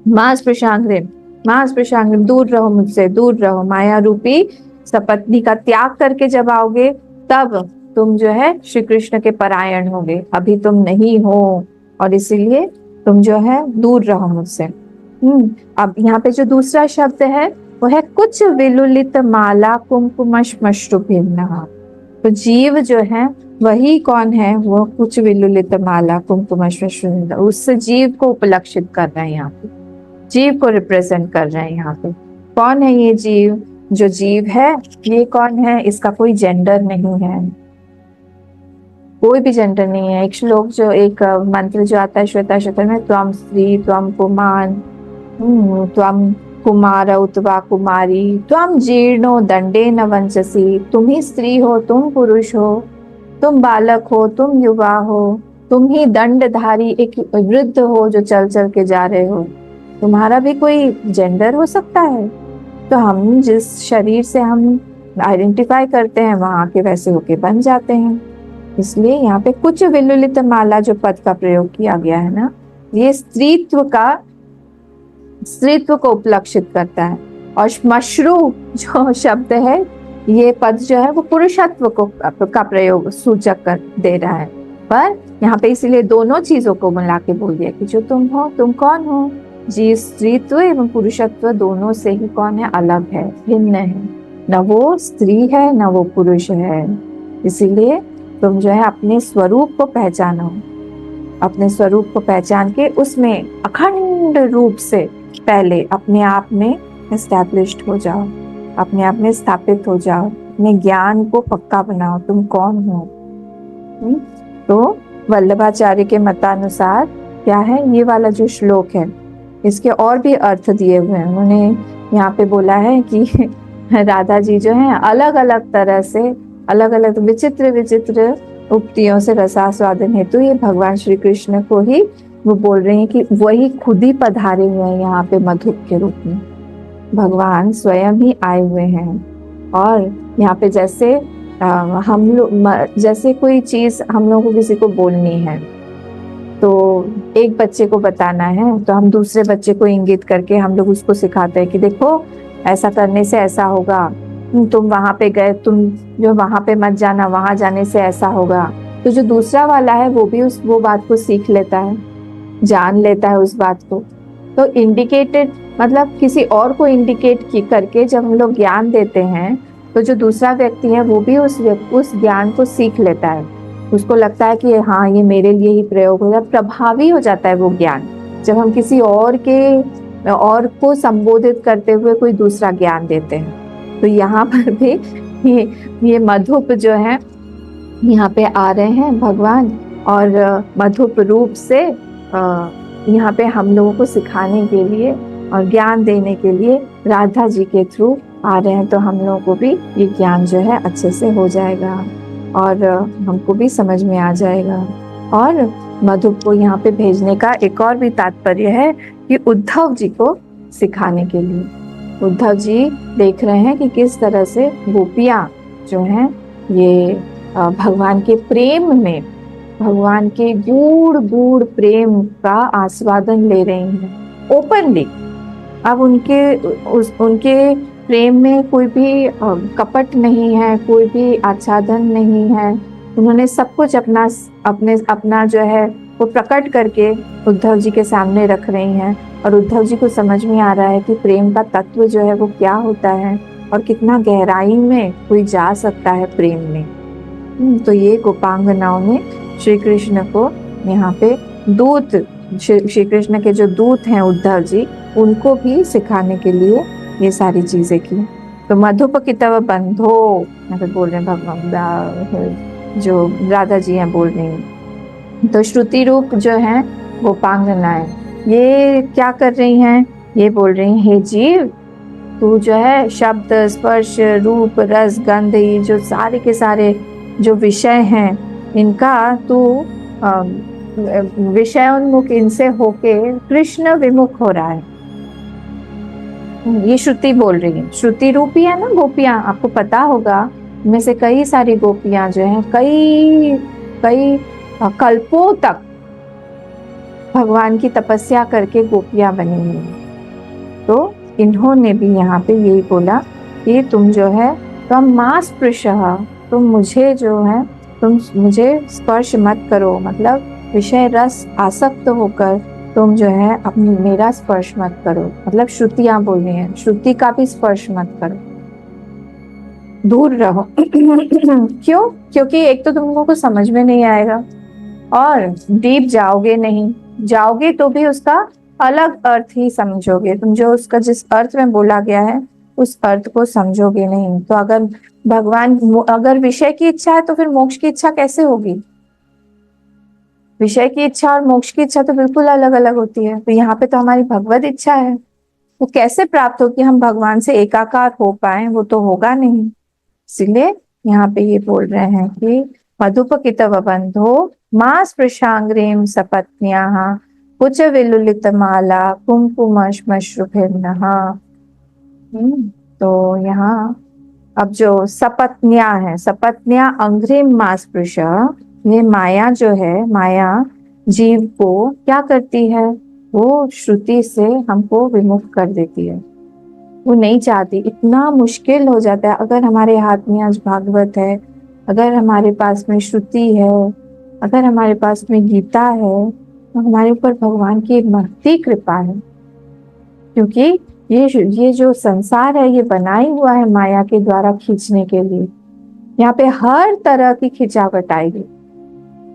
मास प्रशांग्रिम, दूर रहो मुझसे, दूर रहो। माया रूपी सपत्नी का त्याग करके जब आओगे तब तुम जो है श्री कृष्ण के परायण होगे, अभी तुम नहीं हो, और इसीलिए तुम जो है दूर रहो मुझसे। अब यहाँ पे जो दूसरा शब्द है वो है कुछ विलुलित माला कुमकुमश्मश्रुभिन्नः। तो जीव जो है वही कौन है, वो कुछ विलुलित माला कुमकुमश्मश्रुभिन्नः, उस जीव को उपलक्षित कर रहे हैं यहाँ पे, जीव को रिप्रेजेंट कर रहे हैं यहाँ पे। कौन है ये जीव, जो जीव है ये कौन है, इसका कोई जेंडर नहीं है, कोई भी जेंडर नहीं है। एक श्लोक जो एक मंत्र जो आता है श्वेता शतर में, त्वम स्त्री त्वम पुमान त्वम कुमार उतवा कुमारी त्वम जीर्णो दंडे न वंचसी, तुम ही स्त्री हो, तुम पुरुष हो, तुम बालक हो, तुम युवा हो, तुम ही दंडधारी एक वृद्ध हो जो चल चल के जा रहे हो, तुम्हारा भी कोई जेंडर हो सकता है? तो हम जिस शरीर से हम आइडेंटिफाई करते हैं वहां के वैसे होके बन जाते हैं। इसलिए यहाँ पे कुछ विलुलित माला जो पद का प्रयोग किया गया है ना, ये स्त्रीत्व को उपलक्षित करता है। और श्मश्रु जो शब्द है, ये पद जो है वो पुरुषत्व को का प्रयोग सूचक कर दे रहा है। पर यहाँ पे इसीलिए दोनों चीजों को मिला के बोल दिया कि जो तुम हो, तुम कौन हो? जी, स्त्रीत्व एवं पुरुषत्व दोनों से ही कौन है? अलग है, भिन्न है। न वो स्त्री है न वो पुरुष है। इसीलिए तुम जो है अपने स्वरूप को पहचानो, अपने स्वरूप को पहचान के उसमें अखंड रूप से पहले अपने आप में एस्टैब्लिश्ड हो जाओ, अपने आप में स्थापित हो जाओ, अपने ज्ञान को पक्का बनाओ, तुम कौन हो। तो वल्लभाचार्य के मतानुसार क्या है, ये वाला जो श्लोक है इसके और भी अर्थ दिए हुए हैं। उन्होंने यहाँ पे बोला है कि राधा जी जो है अलग अलग तरह से, अलग अलग विचित्र विचित्र उक्तियों से रसास्वादन हेतु ये भगवान श्री कृष्ण को ही वो बोल रहे हैं कि वही खुद ही पधारे हुए हैं यहाँ पे मधुप के रूप में। भगवान स्वयं ही आए हुए हैं। और यहाँ पे जैसे हम लोग, जैसे कोई चीज हम लोगों को किसी को बोलनी है, तो एक बच्चे को बताना है तो हम दूसरे बच्चे को इंगित करके हम लोग उसको सिखाते हैं कि देखो ऐसा करने से ऐसा होगा, तुम वहां पे गए, तुम जो वहां पे मत जाना, वहां जाने से ऐसा होगा। तो जो दूसरा वाला है वो भी वो बात को सीख लेता है, जान लेता है उस बात को। तो इंडिकेटेड मतलब किसी और को इंडिकेट करके जब हम लोग ज्ञान देते हैं तो जो दूसरा व्यक्ति है वो भी उस ज्ञान को सीख लेता है। उसको लगता है कि हाँ ये मेरे लिए ही प्रयोग हो जाए, प्रभावी हो जाता है वो ज्ञान जब हम किसी और को संबोधित करते हुए कोई दूसरा ज्ञान देते हैं। तो यहाँ पर भी ये मधुप जो है यहाँ पे आ रहे हैं भगवान, और मधुप रूप से यहाँ पे हम लोगों को सिखाने के लिए और ज्ञान देने के लिए राधा जी के थ्रू आ रहे हैं। तो हम लोगों को भी ये ज्ञान जो है अच्छे से हो जाएगा और हमको भी समझ में आ जाएगा। और मधुप को यहाँ पे भेजने का एक और भी तात्पर्य है कि उद्धव जी को सिखाने के लिए। उद्धव जी देख रहे हैं कि किस तरह से गोपियां जो हैं ये भगवान के प्रेम में, भगवान के गूढ़ गूढ़ प्रेम का आस्वादन ले रही हैं ओपनली। अब उनके प्रेम में कोई भी कपट नहीं है, कोई भी आच्छादन नहीं है। उन्होंने सब कुछ अपना जो है वो प्रकट करके उद्धव जी के सामने रख रही हैं। और उद्धव जी को समझ में आ रहा है कि प्रेम का तत्व जो है वो क्या होता है और कितना गहराई में कोई जा सकता है प्रेम में। तो ये गोपांगनाओं ने श्री कृष्ण को यहाँ पे दूत, श्री कृष्ण के जो दूत हैं उद्धव जी, उनको भी सिखाने के लिए ये सारी चीजें की। तो मधुप की तव बंधो यहाँ पे बोल रहे हैं भगवान, जो राधा जी हैं बोल रही हैं। तो श्रुति रूप जो है गोपांगनाएं, ये क्या कर रही हैं? ये बोल रही हैं हे जीव, तू जो है शब्द स्पर्श रूप रस गंध, ये जो सारे के सारे जो विषय हैं इनका तू विषयोन्मुख, इनसे होके कृष्ण विमुख हो रहा है। ये श्रुति बोल रही है, श्रुति रूपी है ना गोपियां, आपको पता होगा इनमें से कई सारी गोपियां जो हैं कई कल्पों तक भगवान की तपस्या करके गोपियां बनी हुई। तो इन्होंने भी यहाँ पे यही बोला कि तुम जो है तुम मां स्पृशः, तुम मुझे जो है तुम मुझे स्पर्श मत करो, मतलब विषय रस आसक्त होकर तुम जो है अपनी मेरा स्पर्श मत करो। मतलब श्रुतियां बोल रही हैं, श्रुति का भी स्पर्श मत करो, दूर रहो। क्यों? क्योंकि एक तो तुम लोगों को समझ में नहीं आएगा और डीप जाओगे नहीं, जाओगे तो भी उसका अलग अर्थ ही समझोगे। तुम जो उसका जिस अर्थ में बोला गया है उस अर्थ को समझोगे नहीं। तो अगर विषय की इच्छा है तो फिर मोक्ष की इच्छा कैसे होगी? विषय की इच्छा और मोक्ष की इच्छा तो बिल्कुल अलग अलग होती है। तो यहाँ पे तो हमारी भगवत इच्छा है, वो कैसे प्राप्त हो कि हम भगवान से एकाकार हो पाए, वो तो होगा नहीं। इसलिए यहाँ पे ये बोल रहे हैं कि मधुपकितव बंधो मां स्पृशांग्रीम सपत्न्या कुच विलुलित माला कुमकुमश्मश्रुभिर्नः। तो यहाँ अब जो सपत्न्या है, सपत्न्या अंग्रिम मां स्पृश, ये माया जो है, माया जीव को क्या करती है, वो श्रुति से हमको विमुख कर देती है। वो नहीं चाहती, इतना मुश्किल हो जाता है। अगर हमारे हाथ में आज भागवत है, अगर हमारे पास में श्रुति है, अगर हमारे पास में गीता है, तो हमारे ऊपर भगवान की महती कृपा है। क्योंकि ये जो संसार है, ये बना ही हुआ है माया के द्वारा खींचने के लिए। यहाँ पे हर तरह की खिंचावट आएगी।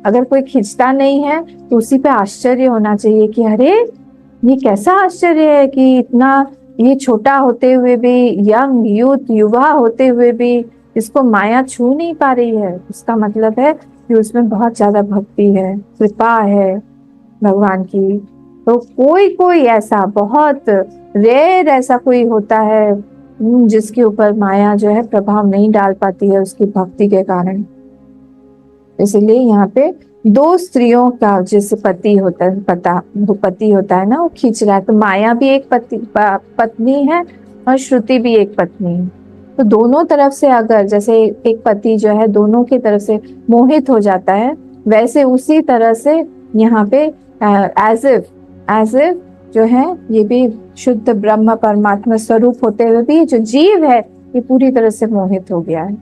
अगर कोई खींचता नहीं है तो उसी पे आश्चर्य होना चाहिए कि अरे ये कैसा आश्चर्य है कि इतना ये छोटा होते हुए भी, यंग यूथ युवा होते हुए भी इसको माया छू नहीं पा रही है। उसका मतलब है कि उसमें बहुत ज्यादा भक्ति है, कृपा है भगवान की। तो कोई कोई ऐसा बहुत रेयर ऐसा कोई होता है जिसके ऊपर माया जो है प्रभाव नहीं डाल पाती है उसकी भक्ति के कारण। इसलिए यहाँ पे दो स्त्रियों का जैसे पति होता है, पति होता है ना, वो खींच रहा है। तो माया भी एक पत्नी है और श्रुति भी एक पत्नी है। तो दोनों तरफ से अगर जैसे एक पति जो है दोनों की तरफ से मोहित हो जाता है, वैसे उसी तरह से यहाँ पे एज इफ जो है ये भी शुद्ध ब्रह्म परमात्मा स्वरूप होते हुए भी जो जीव है ये पूरी तरह से मोहित हो गया है।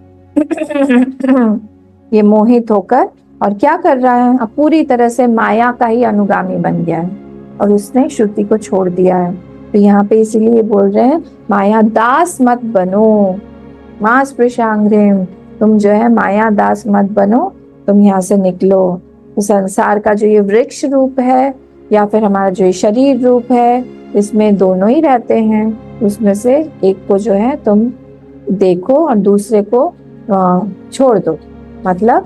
ये मोहित होकर और क्या कर रहा है, अब पूरी तरह से माया का ही अनुगामी बन गया है और उसने श्रुति को छोड़ दिया है। तो यहाँ पे इसीलिए बोल रहे हैं माया दास मत बनो, मां स्पृशांग्रिम, तुम जो है माया दास मत बनो, तुम यहाँ से निकलो। तो संसार का जो ये वृक्ष रूप है या फिर हमारा जो ये शरीर रूप है, इसमें दोनों ही रहते हैं। उसमें से एक को जो है तुम देखो और दूसरे को छोड़ दो। मतलब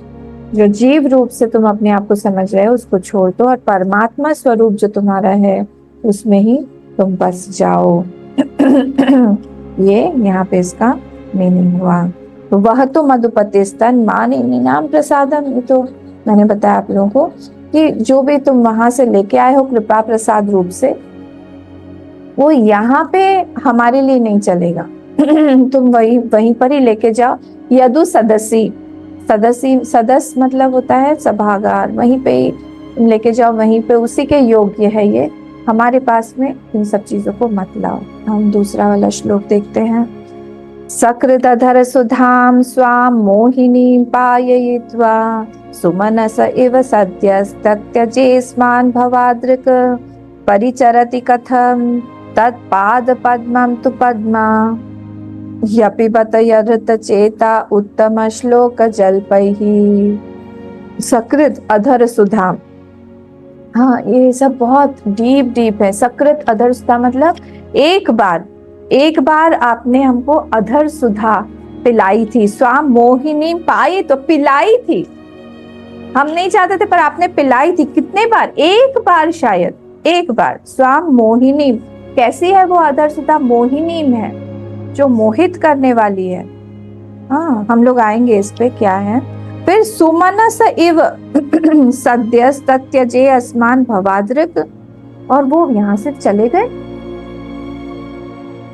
जो जीव रूप से तुम अपने आप को समझ रहे हो उसको छोड़ दो और परमात्मा स्वरूप जो तुम्हारा है उसमें ही तुम बस जाओ। ये यहाँ पे इसका मीनिंग हुआ। तो वह तो मधुपति स्तन माने नाम प्रसादम, ये तो मैंने बताया आप लोगों को कि जो भी तुम वहां से लेके आए हो कृपा प्रसाद रूप से, वो यहाँ पे हमारे लिए नहीं चलेगा। तुम वहीं पर ही लेके जाओ। यदु सदस्य मतलब होता है सभागार, वहीं पे ही तुम लेके जाओ, वहीं पे उसी के योग्य है ये। हमारे पास में इन सब चीजों को मत लाओ। हम दूसरा वाला श्लोक देखते हैं। सकृदधर सुधाम स्वाम मोहिनी पाययित्वा सुमनस इव सद्यस्तत्यजेस्मान् भवादृक् परिचरति कथम तत्पाद पद्मं तु पद्मा यपिबत यदृत चेता उत्तम श्लोक जल्पैहि। सकृत अधर सुधाम, हाँ ये सब बहुत डीप है। सकृत अधर सुधा मतलब एक बार आपने हमको अधर सुधा पिलाई थी। स्वाम मोहिनी पाई तो पिलाई थी, हम नहीं चाहते थे पर आपने पिलाई थी। कितने बार? एक बार, शायद एक बार। स्वाम मोहिनी, कैसी है वो अधर सुधा? मोहिनी है, जो मोहित करने वाली है। हाँ हम लोग आएंगे इस पे क्या है। फिर सुमनस इव सद्यस्तत्यजे अस्मान भवादृक्, और वो यहाँ से चले गए।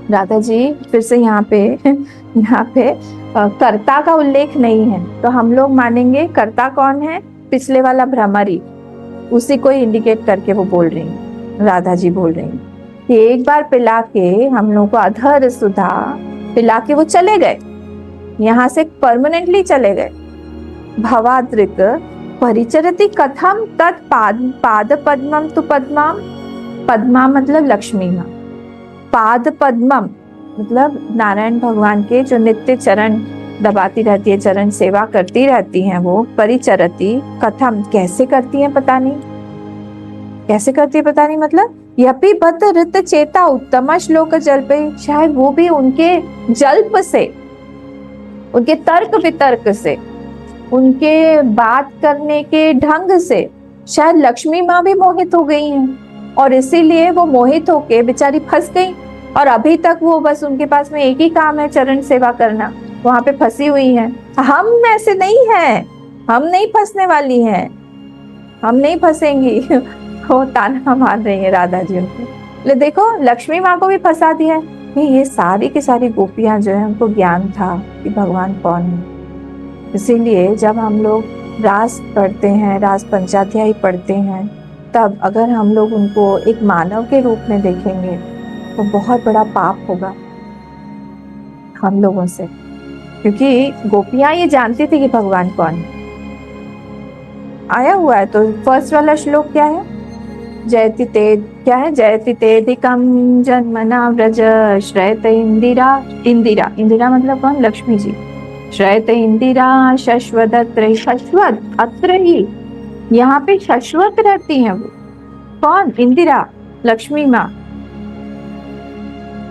राधा जी फिर से यहाँ पे कर्ता का उल्लेख नहीं है, तो हम लोग मानेंगे कर्ता कौन है? पिछले वाला भ्रमरी, उसी को इंडिकेट करके वो बोल रही है, राधा जी बोल रही है कि एक बार पिला के हम लोग को अधर सुधा पिला के वो चले गए, यहाँ से परमानेंटली चले गए। भवादृक् परिचरति कथम तत् पाद पद्मम तु पद्मा, पद्मा मतलब लक्ष्मी माँ, पाद पद्मम मतलब नारायण भगवान के जो नित्य चरण दबाती रहती है, चरण सेवा करती रहती हैं वो। परिचरति कथम, कैसे करती हैं पता नहीं, कैसे करती है पता नहीं। मतलब यपि बत ऋत चेता उत्तम श्लोक जल्पे, शायद वो भी उनके जल्प से, उनके तर्क वितर्क से, उनके बात करने के ढंग से शायद लक्ष्मी माँ भी मोहित हो गई हैं और इसीलिए वो मोहित होके बेचारी फंस गई और अभी तक वो बस उनके पास में एक ही काम है, चरण सेवा करना, वहां पे फंसी हुई हैं। हम ऐसे नहीं हैं, हम नहीं फंसने वाली हैं, हम नहीं फंसेंगी। वो ताना मार रही है राधा जी उनको। ले देखो, लक्ष्मी माँ को भी फंसा दिया है कि ये सारी की सारी गोपियां जो है उनको ज्ञान था कि भगवान कौन है। इसीलिए जब हम लोग रास पढ़ते हैं, रास पंचाध्यायी पढ़ते हैं, तब अगर हम लोग उनको एक मानव के रूप में देखेंगे तो बहुत बड़ा पाप होगा हम लोगों से, क्योंकि गोपियां ये जानती थी कि भगवान कौन है। आया हुआ है। तो फर्स्ट वाला श्लोक क्या है? जयति ते, क्या है? जयति तेधिकम जन्मना व्रज श्रयत इंदिरा। इंदिरा, इंदिरा मतलब कौन? लक्ष्मी जी। श्रयत इंदिरा शश्वदत्र, शश्वत अत्र ही, यहाँ पे शश्वत रहती हैं वो। कौन? इंदिरा, लक्ष्मी माँ।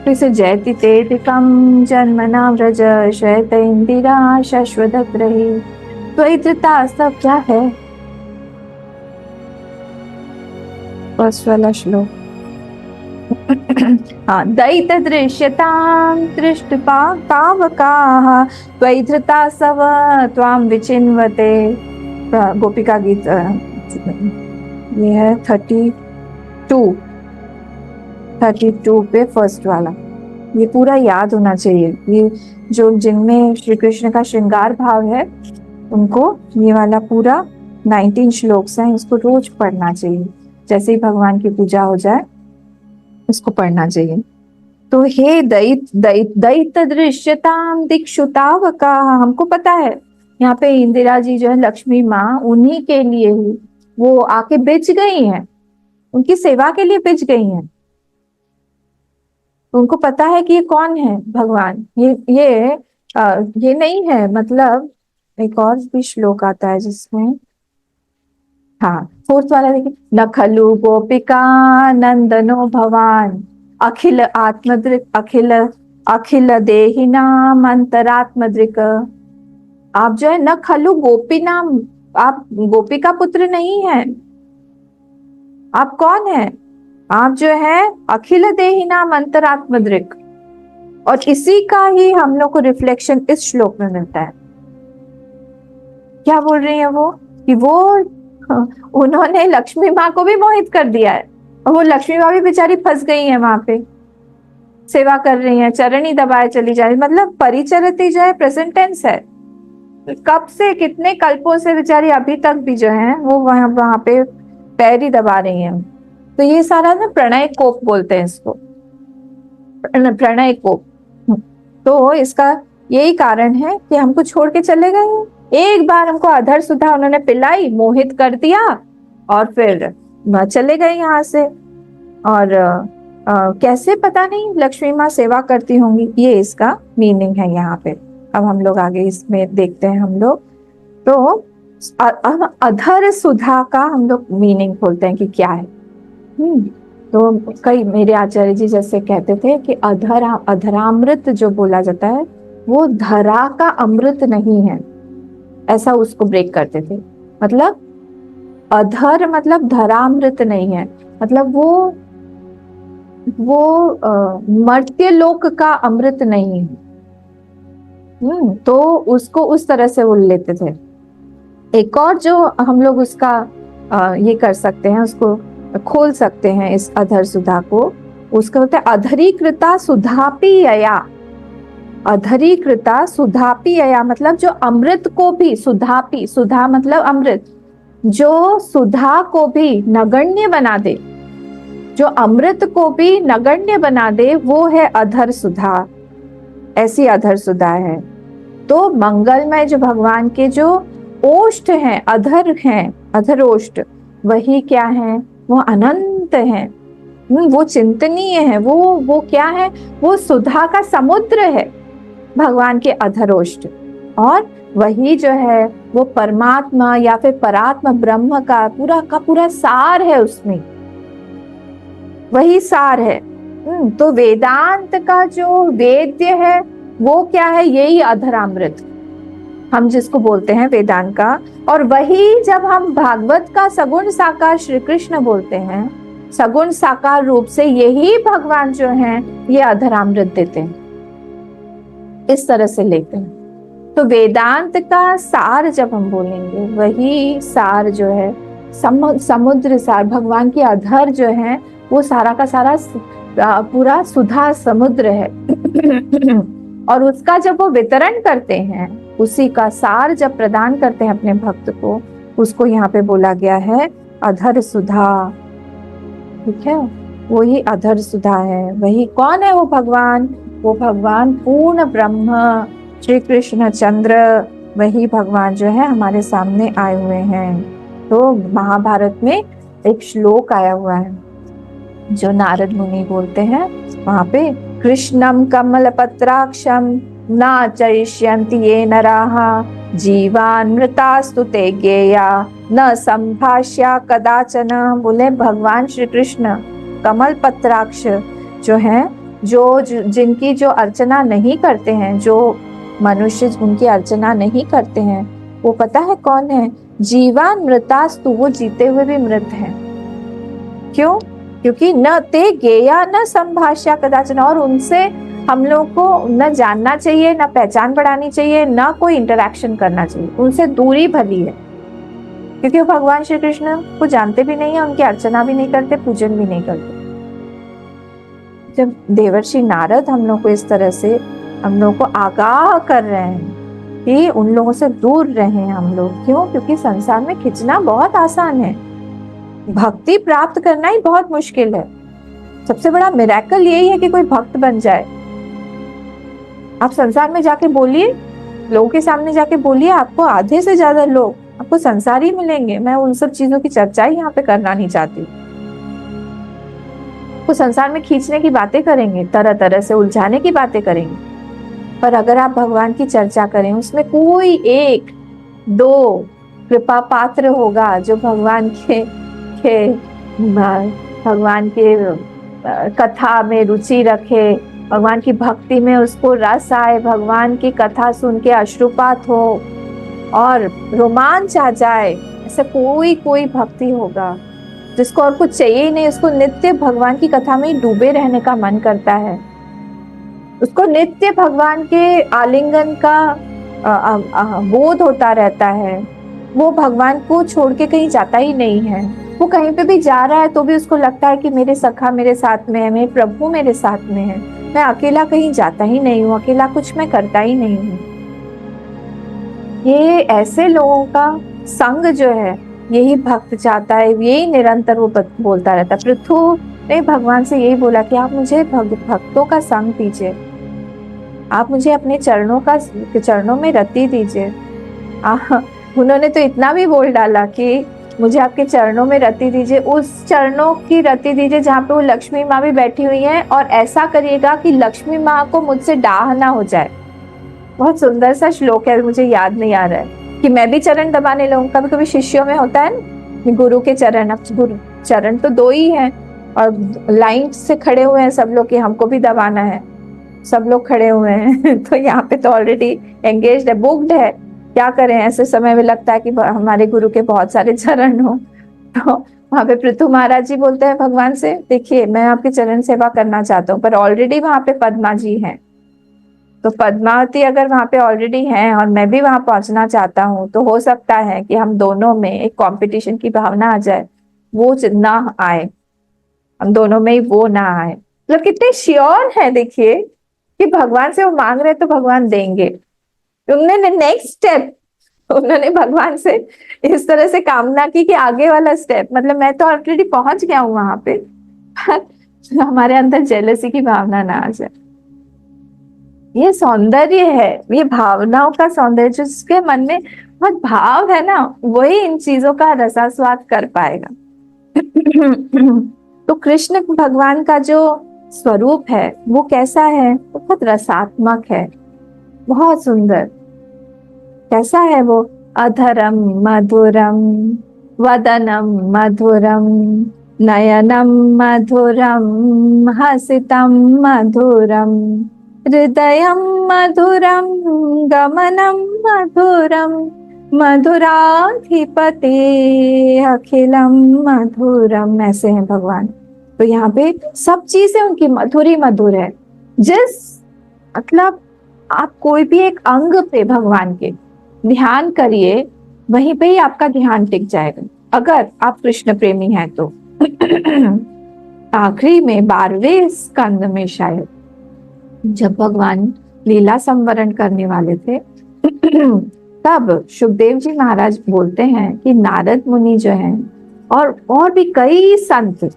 फिर से जयति तेधिकम जन्मना व्रज श्रयत इंदिरा शश्वदत्र ही। द्वैतता सब क्या है? फर्स्ट वाला श्लोक। हाँ, दैत दृश्यतां दृष्टपा पावकाः त्वैधृता सव त्वां विचिन्वते। गोपिका गीत, ये है 32 पे फर्स्ट वाला। ये पूरा याद होना चाहिए। ये जो जिनमें श्री कृष्ण का श्रृंगार भाव है उनको ये वाला पूरा 19 श्लोक्स हैं, इसको रोज पढ़ना चाहिए। जैसे ही भगवान की पूजा हो जाए इसको पढ़ना चाहिए। तो हे दैत दैत दैत दृश्यताम दिक्षुतावका, हमको पता है यहाँ पे इंदिरा जी जो है, लक्ष्मी माँ, उन्हीं के लिए ही वो आके बिछ गई हैं, उनकी सेवा के लिए बिछ गई हैं। उनको पता है कि ये कौन है भगवान। ये नहीं है, मतलब एक और भी श्लोक आता है जिसमें, हाँ फोर्थ वाला देखिए, न खलु गोपिका नंदनो भवान अखिल आत्मदृक अखिल अखिल देहिनाम अंतरात्मदृक। आप जो है न खलु गोपी नाम, आप गोपी का पुत्र नहीं है। आप कौन है? आप जो है अखिल देहिनाम अंतरात्मदृक। और इसी का ही हम लोग को रिफ्लेक्शन इस श्लोक में मिलता है। क्या बोल रही है वो? कि वो उन्होंने लक्ष्मी माँ को भी मोहित कर दिया है, और वो लक्ष्मी माँ भी बेचारी फंस गई है वहां पे, सेवा कर रही है, चरण ही दबाए चली जा रही। मतलब परिचरती जो है प्रेजेंट टेंस है, कब से, कितने कल्पों से बेचारी अभी तक भी जो है वो वहां पे पैर ही दबा रही है। तो ये सारा ना प्रणय कोप बोलते हैं इसको, प्रणय कोप। तो इसका यही कारण है कि हमको छोड़ के चले गए। एक बार हमको अधर सुधा उन्होंने पिलाई, मोहित कर दिया, और फिर चले गए यहाँ से। और कैसे पता नहीं लक्ष्मी माँ सेवा करती होंगी, ये इसका मीनिंग है यहाँ पे। अब हम लोग आगे इसमें देखते हैं हम लोग। तो अधर सुधा का हम लोग मीनिंग खोलते हैं कि क्या है। तो कई मेरे आचार्य जी जैसे कहते थे कि अधरामृत जो बोला जाता है वो धरा का अमृत नहीं है, ऐसा उसको ब्रेक करते थे। मतलब अधर मतलब धरामृत नहीं है, मतलब वो मर्त्य लोक का अमृत नहीं है। तो उसको उस तरह से वो लेते थे। एक और जो हम लोग उसका ये कर सकते हैं, उसको खोल सकते हैं इस अधर सुधा को, उसका बोलते हैं अधरीकृता सुधापीयया। अधरीकृता सुधापीयया मतलब जो अमृत को भी, सुधापी, सुधा मतलब अमृत, जो सुधा को भी नगण्य बना दे, जो अमृत को भी नगण्य बना दे, वो है अधर सुधा। ऐसी अधर सुधा है। तो मंगलमय जो भगवान के जो ओष्ठ हैं, अधर हैं, अधरोष्ठ, वही क्या है? वो अनंत है, वो चिंतनीय है। वो क्या है? वो सुधा का समुद्र है, भगवान के अधरोष्ठ। और वही जो है वो परमात्मा या फिर परात्मा ब्रह्म का पूरा सार है, उसमें वही सार है। तो वेदांत का जो वेद्य है वो क्या है? यही अधरामृत हम जिसको बोलते हैं वेदांत का। और वही जब हम भागवत का सगुण साकार श्री कृष्ण बोलते हैं सगुण साकार रूप से यही भगवान जो हैं ये अधरामृत देते हैं, इस तरह से लेते हैं। तो वेदांत का सार जब हम बोलेंगे, वही सार जो है समुद्र सार, भगवान की अधर जो है वो सारा का सारा पूरा सुधा समुद्र है। और उसका जब वो वितरण करते हैं, उसी का सार जब प्रदान करते हैं अपने भक्त को, उसको यहाँ पे बोला गया है अधर सुधा। ठीक है, वही अधर सुधा है। वही कौन है वो भगवान? वो भगवान पूर्ण ब्रह्म श्री कृष्ण चंद्र, वही भगवान जो है हमारे सामने आए हुए हैं। तो महाभारत में एक श्लोक आया हुआ है जो नारद मुनि बोलते हैं, वहां पे कृष्णम कमल पत्राक्षम न चरिष्यन्ति ये नराः जीवान मृतास्तु ते गेया न संभाष्या कदाचन। बोले भगवान श्री कृष्ण कमल पत्राक्ष जो है, जो जिनकी जो अर्चना नहीं करते हैं, जो मनुष्य उनकी अर्चना नहीं करते हैं, वो पता है कौन है? जीवान मृतास्तु, वो जीते हुए भी मृत हैं। क्यों? क्योंकि न ते गेया न संभाष्या कदाचन, और उनसे हम लोग को न जानना चाहिए, न पहचान बढ़ानी चाहिए, न कोई इंटरेक्शन करना चाहिए, उनसे दूरी भली है। क्योंकि वो भगवान श्री कृष्ण को जानते भी नहीं है, उनकी अर्चना भी नहीं करते, पूजन भी नहीं करते। जब देवर्षि नारद हम लोग को इस तरह से हम लोग को आगाह कर रहे हैं कि उन लोगों से दूर रहें हम लोग। क्यों? क्योंकि संसार में खिंचना बहुत आसान है, भक्ति प्राप्त करना ही बहुत मुश्किल है। सबसे बड़ा मिरेकल यही है कि कोई भक्त बन जाए। आप संसार में जाके बोलिए, लोगों के सामने जाके बोलिए, आपको आधे से ज्यादा लोग आपको संसारी मिलेंगे। मैं उन सब चीजों की चर्चा ही यहाँ पे करना नहीं चाहती। वो संसार में खींचने की बातें करेंगे, तरह तरह से उलझाने की बातें करेंगे, पर अगर आप भगवान की चर्चा करें, उसमें कोई एक दो कृपा पात्र होगा जो भगवान के कथा में रुचि रखे, भगवान की भक्ति में उसको रस आए, भगवान की कथा सुन के अश्रुपात हो और रोमांच आ जाए, ऐसा कोई भक्ति होगा जिसको और कुछ चाहिए ही नहीं। उसको नित्य भगवान की कथा में डूबे रहने का मन करता है, उसको नित्य भगवान के आलिंगन का बोध होता रहता है। वो भगवान को छोड़ के कहीं जाता ही नहीं है। वो कहीं पे भी जा रहा है तो भी उसको लगता है कि मेरे सखा मेरे साथ में है, मेरे प्रभु मेरे साथ में है, मैं अकेला कहीं जाता ही नहीं हूँ, अकेला कुछ मैं करता ही नहीं हूँ। ये ऐसे लोगों का संग जो है, यही भक्त चाहता है, यही निरंतर वो बोलता रहता है। पृथु ने भगवान से यही बोला कि आप मुझे भक्तों का संग दीजिए, आप मुझे अपने चरणों में रति दीजिए। उन्होंने तो इतना भी बोल डाला कि मुझे आपके चरणों में रति दीजिए, उस चरणों की रति दीजिए जहाँ पे वो लक्ष्मी माँ भी बैठी हुई है, और ऐसा करिएगा कि लक्ष्मी माँ को मुझसे डाह ना हो जाए। बहुत सुंदर सा श्लोक है, मुझे याद नहीं आ रहा है कि मैं भी चरण दबाने लगूं। कभी कभी शिष्यों में होता है ना, गुरु के चरण, अब गुरु चरण तो दो ही हैं और लाइन से खड़े हुए हैं सब लोग कि हमको भी दबाना है, सब लोग खड़े हुए हैं तो यहाँ पे तो ऑलरेडी एंगेज्ड है, बुक्ड है। क्या करें, ऐसे समय में लगता है कि हमारे गुरु के बहुत सारे चरण हो। तो वहां पे पृथु महाराज जी बोलते हैं भगवान से, देखिए मैं आपकी चरण सेवा करना चाहता हूँ, पर ऑलरेडी वहां पे पद्मा जी हैं, तो पद्मावती अगर वहां पे ऑलरेडी हैं और मैं भी वहां पहुंचना चाहता हूँ, तो हो सकता है कि हम दोनों में एक कंपटीशन की भावना आ जाए, वो ना आए, हम दोनों में ही वो ना आए। मतलब कितने श्योर है देखिए कि भगवान से वो मांग रहे तो भगवान देंगे। उन्होंने नेक्स्ट स्टेप, उन्होंने भगवान से इस तरह से कामना की कि आगे वाला स्टेप, मतलब मैं तो ऑलरेडी पहुंच गया हूं वहां पे, पर हमारे अंदर जेलसी की भावना ना आ जाए। ये सौंदर्य है, ये भावनाओं का सौंदर्य, जिसके मन में बहुत भाव है ना, वही इन चीजों का रसास्वाद कर पाएगा। तो कृष्ण भगवान का जो स्वरूप है वो कैसा है? बहुत रसात्मक है, बहुत सुंदर। कैसा है वो? अधरम मधुरम वदनम मधुरम नयनम मधुरम हसितम मधुरम हृदयम मधुरम गमनम मधुरम मधुराधिपते अखिलम मधुरम। ऐसे हैं भगवान। तो यहाँ पे सब चीजें उनकी मधुर ही मधुर है। जिस मतलब आप कोई भी एक अंग पे भगवान के ध्यान करिए, वहीं पे ही आपका ध्यान टिक जाएगा, अगर आप कृष्ण प्रेमी हैं तो। आखिरी में 12वें स्कंद में शायद जब भगवान लीला संवरण करने वाले थे, तब सुखदेव जी महाराज बोलते हैं कि नारद मुनि जो हैं और भी कई संत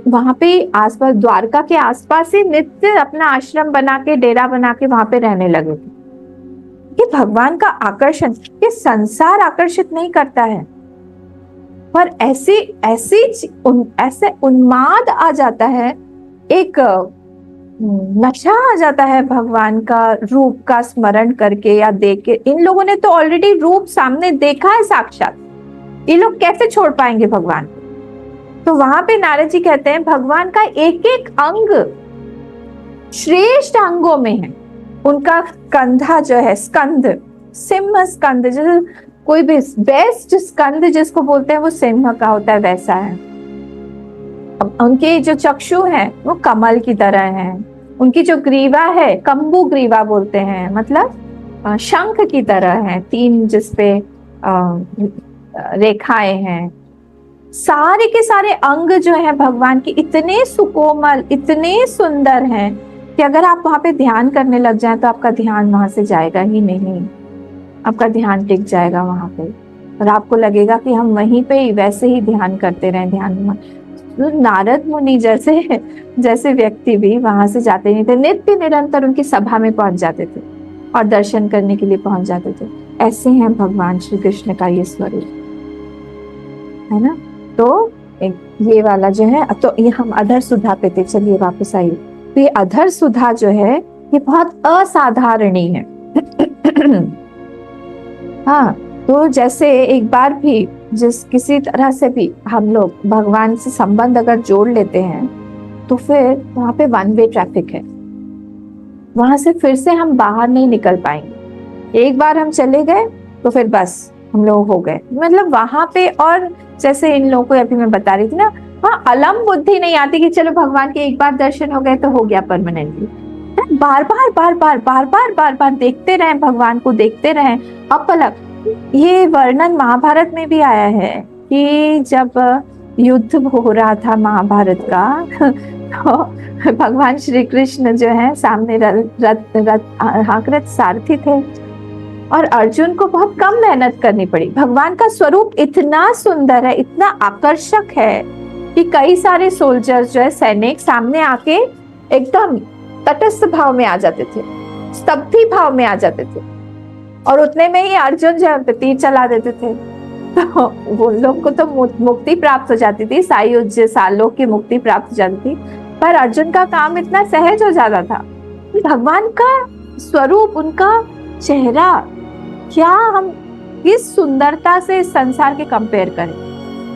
वहां पे आसपास, द्वारका के आसपास ही नित्य अपना आश्रम बना के, डेरा बना के वहां पे रहने लगे थे। कि भगवान का आकर्षण, ये संसार आकर्षित नहीं करता है, पर ऐसे उन्माद आ जाता है, एक नशा आ जाता है भगवान का रूप का स्मरण करके या देख के। इन लोगों ने तो ऑलरेडी रूप सामने देखा है साक्षात, ये लोग कैसे छोड़ पाएंगे भगवान? तो वहां पे नारद जी कहते हैं भगवान का एक एक अंग श्रेष्ठ अंगों में है। उनका कंधा जो है, स्कंद, सिंह स्कंद, जैसे कोई भी बेस्ट स्कंद जिसको बोलते हैं वो सिंह का होता है, वैसा है। उनके जो चक्षु हैं वो कमल की तरह हैं। उनकी जो ग्रीवा है, कंबू ग्रीवा बोलते हैं, मतलब शंख की तरह है, 3 जिसपे रेखाएं हैं। सारे के सारे अंग जो है भगवान के इतने सुकोमल, इतने सुंदर हैं कि अगर आप वहां पे ध्यान करने लग जाएं तो आपका ध्यान वहां से जाएगा ही नहीं, आपका ध्यान टिक जाएगा वहां पे, और आपको लगेगा कि हम वहीं पे ही वैसे ही ध्यान करते रहे। ध्यान तो नारद मुनि जैसे व्यक्ति भी वहां से जाते नहीं थे, नित्य निरंतर उनकी सभा में पहुंच जाते थे और दर्शन करने के लिए पहुंच जाते थे। ऐसे हैं भगवान श्री कृष्ण का ये स्वरूप, है ना। तो ये वाला जो है, तो ये हम अधर सुधा पे थे, चलिए वापस आइए। तो ये अधर सुधा जो है ये बहुत असाधारणी है। हाँ, तो जैसे एक बार भी किसी तरह से भी हम लोग भगवान से संबंध अगर जोड़ लेते हैं तो फिर वहां पे 1 वे ट्रैफिक है, वहां से फिर से हम बाहर नहीं निकल पाएंगे। एक बार हम चले गए तो फिर बस हम लोग हो गए, मतलब वहां पे। और जैसे इन लोगों को अभी मैं बता रही थी ना, वहाँ अलम बुद्धि नहीं आती कि चलो भगवान के एक बार दर्शन हो गए तो हो गया परमानेंटली। बार बार देखते रहें, भगवान को देखते रहें अपलक। ये वर्णन महाभारत में भी आया है कि जब युद्ध हो रहा था महाभारत का, तो भगवान श्री कृष्ण जो है सामने हाकरथ सारथी थे और अर्जुन को बहुत कम मेहनत करनी पड़ी। भगवान का स्वरूप इतना सुंदर है, इतना आकर्षक है कि कई सारे सोल्जर्स जो है, सैनिक, सामने आके एकदम तटस्थ भाव में आ जाते थे, स्तब्धी भाव में आ जाते थे, और उतने में ही अर्जुन जो है तीर चला देते थे। तो वो लोग को तो मुक्ति प्राप्त हो जाती थी, सायुज्य सालोक की मुक्ति प्राप्त हो जाती थी, पर अर्जुन का काम इतना सहज हो जाता था। भगवान का स्वरूप, उनका चेहरा, क्या हम किस सुंदरता से इस संसार के कंपेयर करें।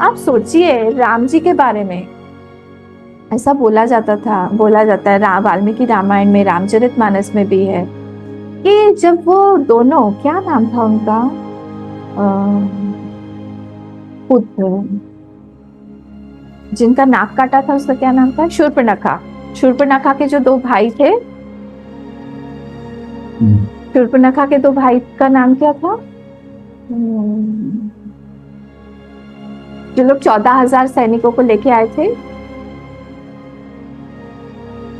आप सोचिए, राम जी के बारे में ऐसा बोला जाता है वाल्मीकि रामायण में, रामचरितमानस में भी है कि जब वो दोनों, क्या नाम था उनका, पुत्र जिनका नाक काटा था उसका क्या नाम था, शूर्पणखा के जो 2 भाई थे, शूर्पणखा के 2 भाई का नाम क्या था, जो लोग 14,000 सैनिकों को लेके आए थे,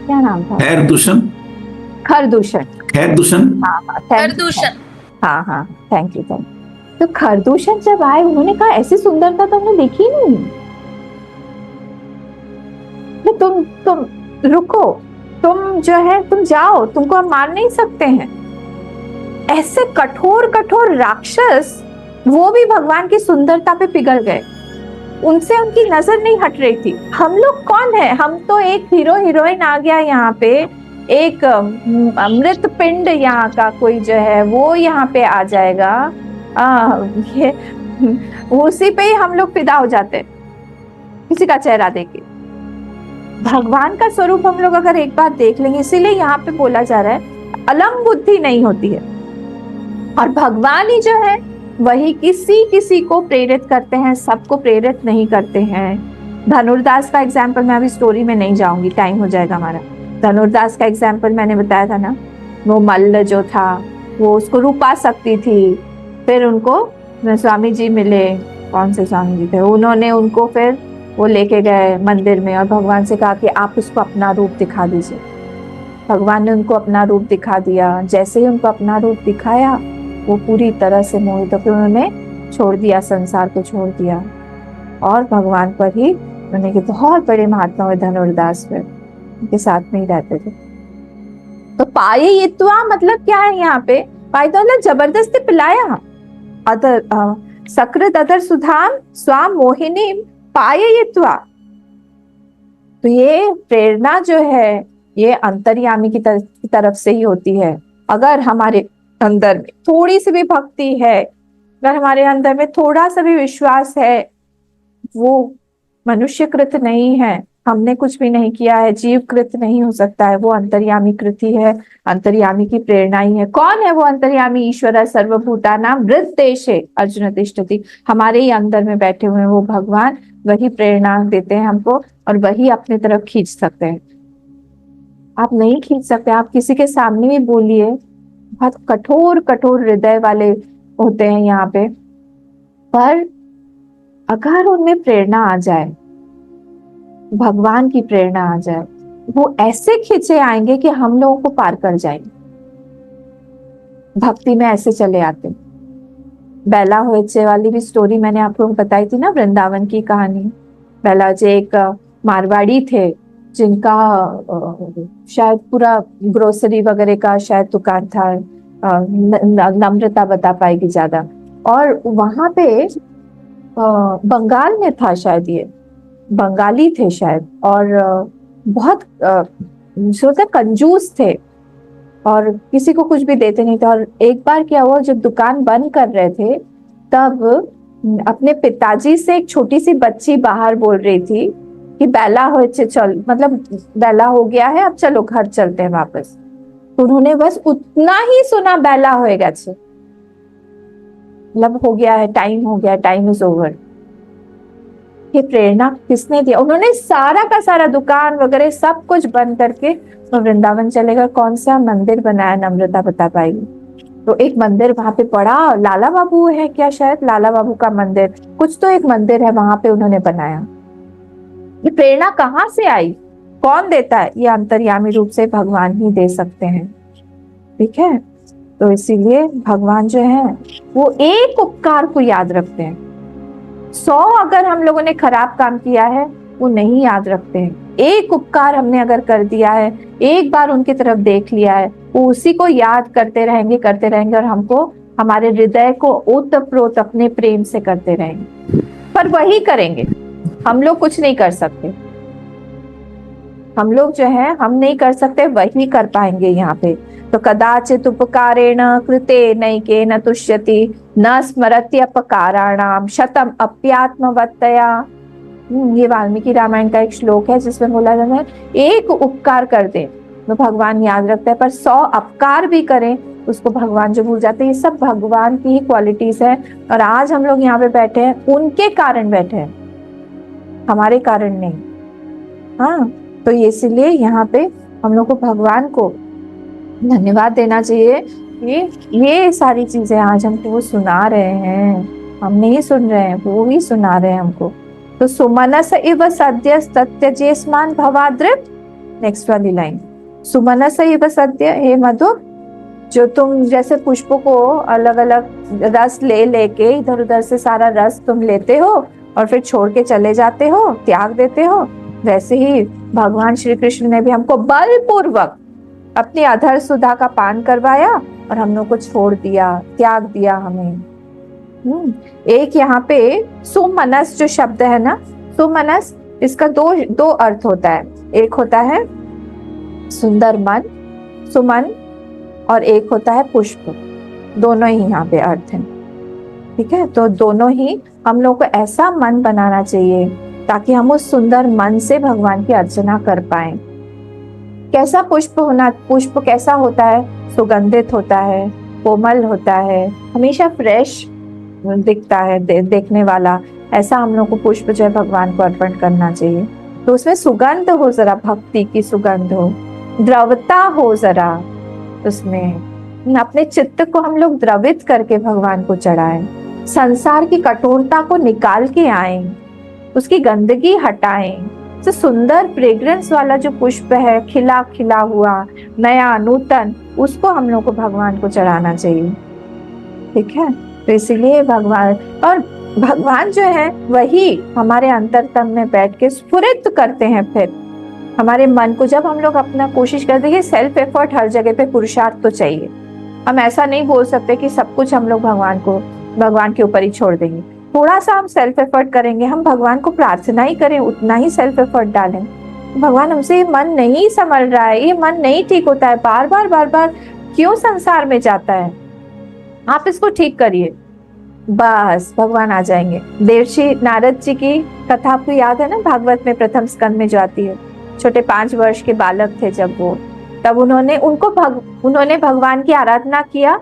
क्या नाम था? खरदूषण। हाँ, थैंक यू। तो खरदूषण जब आए, उन्होंने कहा ऐसी सुंदरता तो हमने देखी नहीं। तुम रुको, तुम जो है तुम जाओ, तुमको हम मार नहीं सकते हैं। ऐसे कठोर राक्षस, वो भी भगवान की सुंदरता पे पिघल गए, उनसे उनकी नजर नहीं हट रही थी। हम लोग कौन है? हम तो एक हीरो हीरोइन आ गया यहाँ पे, एक अमृत पिंड यहाँ का कोई जो है वो यहाँ पे आ जाएगा, ये उसी पे ही हम लोग फिदा हो जाते किसी का चेहरा देखे। भगवान का स्वरूप हम लोग अगर एक बार देख लेंगे, इसीलिए यहाँ पे बोला जा रहा है अलम बुद्धि नहीं होती है, और भगवान ही जो है वही किसी को प्रेरित करते हैं, सबको प्रेरित नहीं करते हैं। धनुर्दास का एग्जाम्पल मैं अभी स्टोरी में नहीं जाऊंगी, टाइम हो जाएगा हमारा। धनुर्दास का एग्जाम्पल मैंने बताया था ना, वो मल्ल जो था वो उसको रूपा सकती थी, फिर उनको स्वामी जी मिले, कौन से स्वामी जी थे, उन्होंने उनको फिर वो लेके गए मंदिर में और भगवान से कहा कि आप उसको अपना रूप दिखा दीजिए। भगवान ने उनको अपना रूप दिखा दिया। जैसे ही उनको अपना रूप दिखाया वो पूरी तरह से मोहित होकर उन्होंने छोड़ दिया, संसार को छोड़ दिया और भगवान पर ही उन्होंने के बहुत बड़े महात्मा हुए धनुर्दास, फिर उनके साथ में ही रहते थे। तो पाययित्वा मतलब क्या है यहाँ पे? पाई तो मतलब जबरदस्ती पिलाया। अदर सकृत अदर सुधाम स्वाम मोहिनी पाययित्वा। तो ये प्रेरणा जो है ये अंतर्यामी की तरफ से ही होती है। अगर हमारे अंदर में थोड़ी सी भी भक्ति है, अगर हमारे अंदर में थोड़ा सा भी विश्वास है, वो मनुष्यकृत नहीं है, हमने कुछ भी नहीं किया है, जीवकृत नहीं हो सकता है, वो अंतर्यामी कृत ही है, अंतर्यामी की प्रेरणा ही है। कौन है वो अंतर्यामी? ईश्वर सर्वभूतानां हृद्देशे अर्जुन तिष्ठति। हमारे ही अंदर में बैठे हुए हैं वो भगवान, वही प्रेरणा देते हैं हमको और वही अपनी तरफ खींच सकते हैं। आप नहीं खींच सकते। आप किसी के सामने भी बोलिए, बहुत कठोर कठोर हृदय वाले होते हैं यहाँ पे, पर अगर उनमें प्रेरणा आ जाए, भगवान की प्रेरणा आ जाए, वो ऐसे खींचे आएंगे कि हम लोगों को पार कर जाएंगे। भक्ति में ऐसे चले आते। बेला होइचे वाली भी स्टोरी मैंने आप लोगों को बताई थी ना, वृंदावन की कहानी। बेला जी एक मारवाड़ी थे जिनका शायद पूरा ग्रोसरी वगैरह का शायद दुकान था। नम्रता बता पाएगी ज्यादा। और वहां पे बंगाल में था शायद, ये बंगाली थे शायद, और बहुत सोचते कंजूस थे और किसी को कुछ भी देते नहीं थे। और एक बार क्या हुआ, जब दुकान बंद कर रहे थे तब अपने पिताजी से एक छोटी सी बच्ची बाहर बोल रही थी कि बेला हो चल, मतलब बेला हो गया है, अब चलो घर चलते हैं वापस। तो उन्होंने बस उतना ही सुना, बेला होएगा, मतलब हो गया है, टाइम हो गया, टाइम इज ओवर। ये प्रेरणा किसने दिया? उन्होंने सारा का सारा दुकान वगैरह सब कुछ बंद करके वृंदावन चले गए। कौन सा मंदिर बनाया, नम्रता बता पाएगी? तो एक मंदिर वहां पे पड़ा, लाला बाबू है क्या, शायद लाला बाबू का मंदिर, कुछ तो एक मंदिर है वहां पे उन्होंने बनाया। ये प्रेरणा कहाँ से आई? कौन देता है? ये अंतर्यामी रूप से भगवान ही दे सकते हैं। ठीक है, तो इसीलिए भगवान जो है वो एक उपकार को याद रखते हैं। 100 अगर हम लोगों ने खराब काम किया है वो नहीं याद रखते हैं। एक उपकार हमने अगर कर दिया है, एक बार उनकी तरफ देख लिया है, वो उसी को याद करते रहेंगे और हमको हमारे हृदय को ओतप्रोत अपने प्रेम से करते रहेंगे। पर वही करेंगे, हम लोग कुछ नहीं कर सकते। हम लोग जो है हम नहीं कर सकते, वही कर पाएंगे यहाँ पे। तो कदाचित उपकारेण कृते नैकेन तुष्यति न स्मरत्यपकाराणाम शतम अप्यात्मवत्तया। ये वाल्मीकि रामायण का एक श्लोक है जिसमें बोला जाता है एक उपकार कर दे तो भगवान याद रखता है, पर 100 अपकार भी करें उसको भगवान जो भूल जाते हैं। ये सब भगवान की ही क्वालिटीज है। और आज हम लोग यहाँ पे बैठे हैं उनके कारण बैठे हैं, हमारे कारण नहीं। हाँ, तो इसीलिए यहाँ पे हम लोग को भगवान को धन्यवाद देना चाहिए कि ये सारी चीजें आज हमको वो सुना रहे हैं। हम नहीं सुन रहे हैं, वो ही सुना रहे हैं हमको। तो सुमनस इव सद्य त्यजेस्मान भवाद्रिप। नेक्स्ट वाली लाइन, सुमनस इव सद्य, हे मधु, जो तुम जैसे पुष्पों को अलग अलग रस ले लेके इधर उधर से सारा रस तुम लेते हो और फिर छोड़ के चले जाते हो, त्याग देते हो, वैसे ही भगवान श्री कृष्ण ने भी हमको बलपूर्वक अपनी अधर सुधा का पान करवाया और हम लोग को छोड़ दिया, त्याग दिया हमें। एक यहाँ पे सुमनस जो शब्द है ना, सुमनस, इसका दो अर्थ होता है। एक होता है सुंदर मन, सुमन, और एक होता है पुष्प। दोनों ही यहाँ पे अर्थ हैं। ठीक है, तो दोनों ही हम लोग को ऐसा मन बनाना चाहिए ताकि हम उस सुंदर मन से भगवान की अर्चना कर पाए। कैसा पुष्प होना, पुष्प कैसा होता है? सुगंधित होता है, कोमल होता है, हमेशा फ्रेश दिखता है देखने वाला, ऐसा हम लोग को पुष्प जो है भगवान को अर्पण करना चाहिए। तो उसमें सुगंध हो, जरा भक्ति की सुगंध हो, द्रवता हो जरा उसमें, अपने चित्त को हम लोग द्रवित करके भगवान को चढ़ाएं, संसार की कठोरता को निकाल के आए, उसकी गंदगी हटाएं। तो सुंदर फ्रेग्रेंस वाला जो पुष्प है, खिला खिला हुआ नया नूतन, उसको हम लोग को भगवान को चढ़ाना चाहिए। ठीक है, तो इसीलिए भगवान, और भगवान जो है वही हमारे अंतरतम में बैठ के स्फुरित करते हैं फिर हमारे मन को। जब हम लोग अपना कोशिश करते हैं, सेल्फ एफर्ट हर जगह पे, पुरुषार्थ तो चाहिए। हम ऐसा नहीं बोल सकते कि सब कुछ हम लोग भगवान के ऊपर ही छोड़ देंगे। थोड़ा सा हम सेल्फ एफर्ट करेंगे, हम भगवान को प्रार्थना ही करें, उतना ही सेल्फ एफर्ट डालें। भगवान हमसे ये मन नहीं संभल रहा है, ये मन नहीं ठीक होता है, बार बार क्यों संसार में जाता है, आप इसको ठीक करिए। बस भगवान आ जाएंगे। देवर्षि नारद जी की कथा आपको याद है ना, भागवत में प्रथम स्कंद में जो आती है। छोटे 5 वर्ष के बालक थे जब वो, तब उन्होंने भगवान की आराधना किया।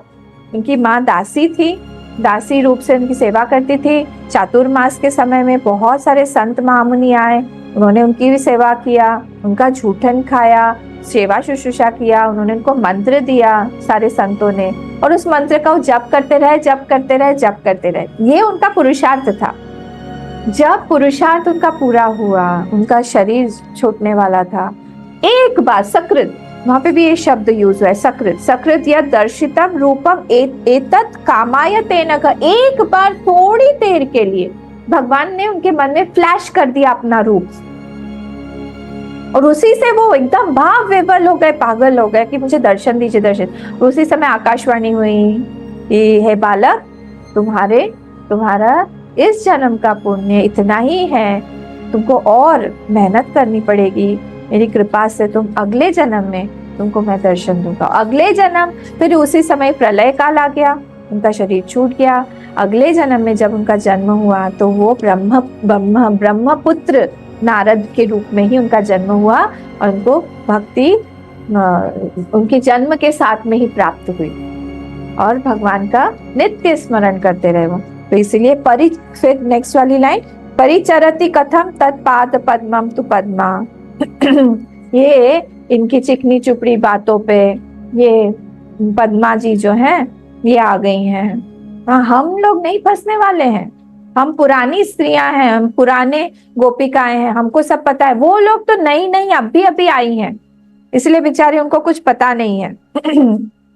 उनकी माँ दासी थी, दासी रूप से उनकी सेवा करती थी। चातुर्मास के समय में बहुत सारे संत महामुनि आए, उन्होंने उनकी भी सेवा किया, उनका झूठन खाया, सेवा शुश्रूषा किया, उन्होंने उनको मंत्र दिया सारे संतों ने, और उस मंत्र का वो जप करते रहे, जप करते रहे, जप करते रहे। ये उनका पुरुषार्थ था। जब पुरुषार्थ उनका पूरा हुआ, उनका शरीर छूटने वाला था, एक बार सकृत, वहां पे भी ये शब्द यूज हुआ है, सकृत, सकृत या दर्शितम रूपम एतत् कामायते नघ, एक बार थोड़ी देर के लिए भगवान ने उनके मन में फ्लैश कर दिया अपना रूप, और उसी से वो एकदम भाव विवल हो गए, पागल हो गए कि मुझे दर्शन दीजिए, दर्शन। उसी समय आकाशवाणी हुई कि हे बालक, तुम्हारा इस जन्म का पुण्य इतना ही है, तुमको और मेहनत करनी पड़ेगी, मेरी कृपा से तुम अगले जन्म में तुमको मैं दर्शन दूंगा। अगले जन्म, फिर उसी समय प्रलय काल आ गया, उनका शरीर छूट गया। अगले जन्म में जब उनका जन्म हुआ तो वो ब्रह्मपुत्र नारद के रूप में ही उनका जन्म हुआ, और उनको भक्ति उनके जन्म के साथ में ही प्राप्त हुई, और भगवान का नित्य स्मरण करते रहे वो। तो इसलिए फिर नेक्स्ट वाली लाइन, परिचरति कथम तत्पाद पद्मम तु पद्मा। ये इनकी चिकनी चुपड़ी बातों पे ये पद्मा जी जो है ये आ गई हैं। हम लोग नहीं फंसने वाले हैं, हम पुरानी स्त्रियां हैं, हम पुराने गोपिकाएं हैं, हमको सब पता है। वो लोग तो नई अभी आई हैं, इसलिए बेचारे उनको कुछ पता नहीं है।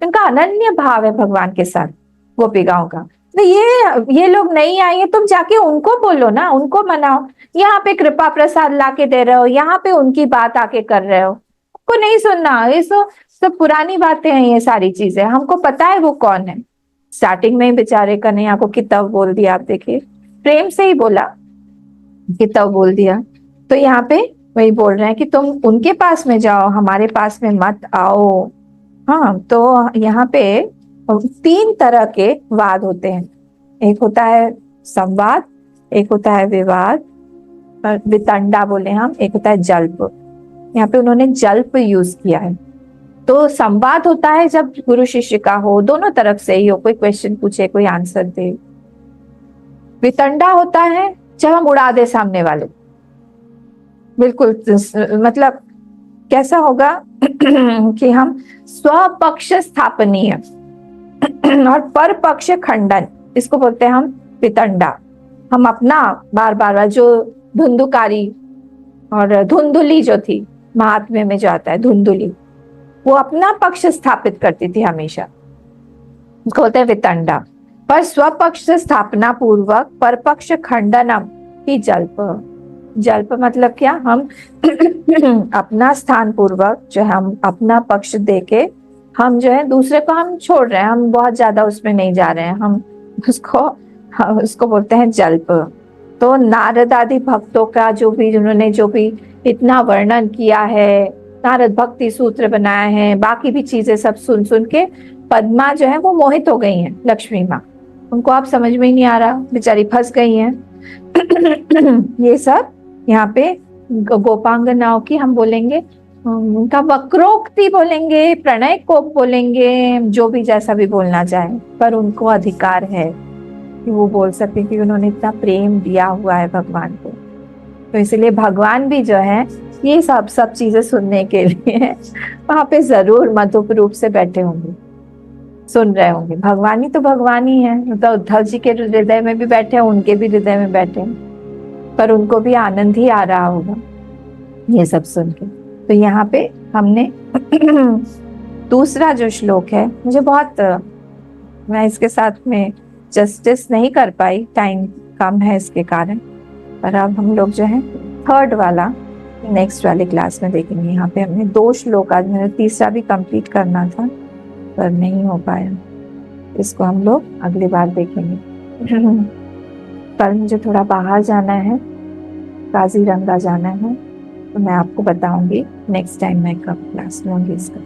उनका अनन्य भाव है भगवान के साथ गोपिकाओं का। तो ये लोग नहीं आई है, तुम जाके उनको बोलो ना, उनको मनाओ। यहाँ पे कृपा प्रसाद लाके दे रहे हो, यहाँ पे उनकी बात आके कर रहे हो, को नहीं सुनना। ये सब पुरानी बातें हैं, ये सारी चीजें हमको पता है वो कौन है। स्टार्टिंग में ही बेचारे कन्हैया को कितव बोल दिया, आप देखिए, प्रेम से ही बोला, कितव बोल दिया। तो यहाँ पे वही बोल रहे हैं कि तुम उनके पास में जाओ, हमारे पास में मत आओ। हाँ, तो यहाँ पे 3 तरह के वाद होते हैं। एक होता है संवाद, एक होता है विवाद, वितंडा बोले हम, एक होता है जल्प। यहाँ पे उन्होंने जल्प यूज किया है। तो संवाद होता है जब गुरु शिष्य का हो, दोनों तरफ से ही हो, कोई क्वेश्चन पूछे, कोई आंसर दे। वितंडा होता है जब हम उड़ा दे सामने वाले, बिल्कुल, मतलब कैसा होगा कि हम स्वपक्ष स्थापनीय और पर पक्ष खंडन, इसको बोलते हैं हम वितंडा। हम अपना बार बार जो धुंधुकारी और धुंधुली जो थी, महात्म्य में जो आता है धुंधुली, वो अपना पक्ष स्थापित करती थी हमेशा, उसको बोलते हैं वितंडा। पर स्वपक्ष स्थापना पूर्वक परपक्ष खंडनम ही जल्प। जल्प मतलब क्या, हम अपना स्थान पूर्वक जो हम अपना पक्ष देके हम जो है दूसरे को हम छोड़ रहे हैं, हम बहुत ज्यादा उसमें नहीं जा रहे हैं, हम उसको बोलते हैं जल्प। तो नारद आदि भक्तों का जिन्होंने जो भी इतना वर्णन किया है, नारद भक्ति सूत्र बनाया है, बाकी भी चीजें सब सुन के पद्मा जो है वो मोहित हो गई हैं, लक्ष्मी माँ। उनको आप समझ में ही नहीं आ रहा, बेचारी फंस गई हैं। ये सब यहाँ पे गोपांगनाओं की हम बोलेंगे, उनका वक्रोक्ति बोलेंगे, प्रणय कोप बोलेंगे, जो भी जैसा भी बोलना चाहे, पर उनको अधिकार है कि वो बोल सकते कि उन्होंने इतना प्रेम दिया हुआ है भगवान को। तो इसलिए भगवान भी जो है ये सब सब चीजें सुनने के लिए वहां पे जरूर मधुर रूप से बैठे होंगे, सुन रहे होंगे। भगवान ही तो भगवान ही है, तो उद्धव जी के हृदय में भी बैठे हैं, उनके भी हृदय में बैठे हैं, पर उनको भी आनंद ही आ रहा होगा ये सब सुन के। तो यहाँ पे हमने दूसरा जो श्लोक है, मुझे बहुत मैं इसके साथ में जस्टिस नहीं कर पाई, टाइम कम है इसके कारण, पर अब हम लोग जो है थर्ड वाला नेक्स्ट वाली क्लास में देखेंगे। यहाँ पे हमने 2 श्लोक, आज मैंने तीसरा भी कंप्लीट करना था पर नहीं हो पाया, इसको हम लोग अगली बार देखेंगे। कल मुझे थोड़ा बाहर जाना है, काजीरंगा जाना है, तो मैं आपको बताऊंगी नेक्स्ट टाइम मैं कब क्लास लूंगी इसका।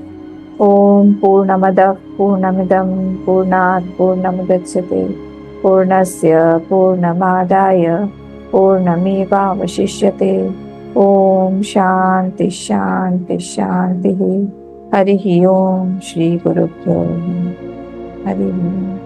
ओम पूर्णमदः पूर्णमिदं पूर्णात् पूर्णमुदच्यते पूर्णस्य पूर्णमादाय पूर्णमेवावशिष्यते। ओम शांति शांति शांति। हरि ओम। श्री गुरुभ्यो नमः। हरि ओम।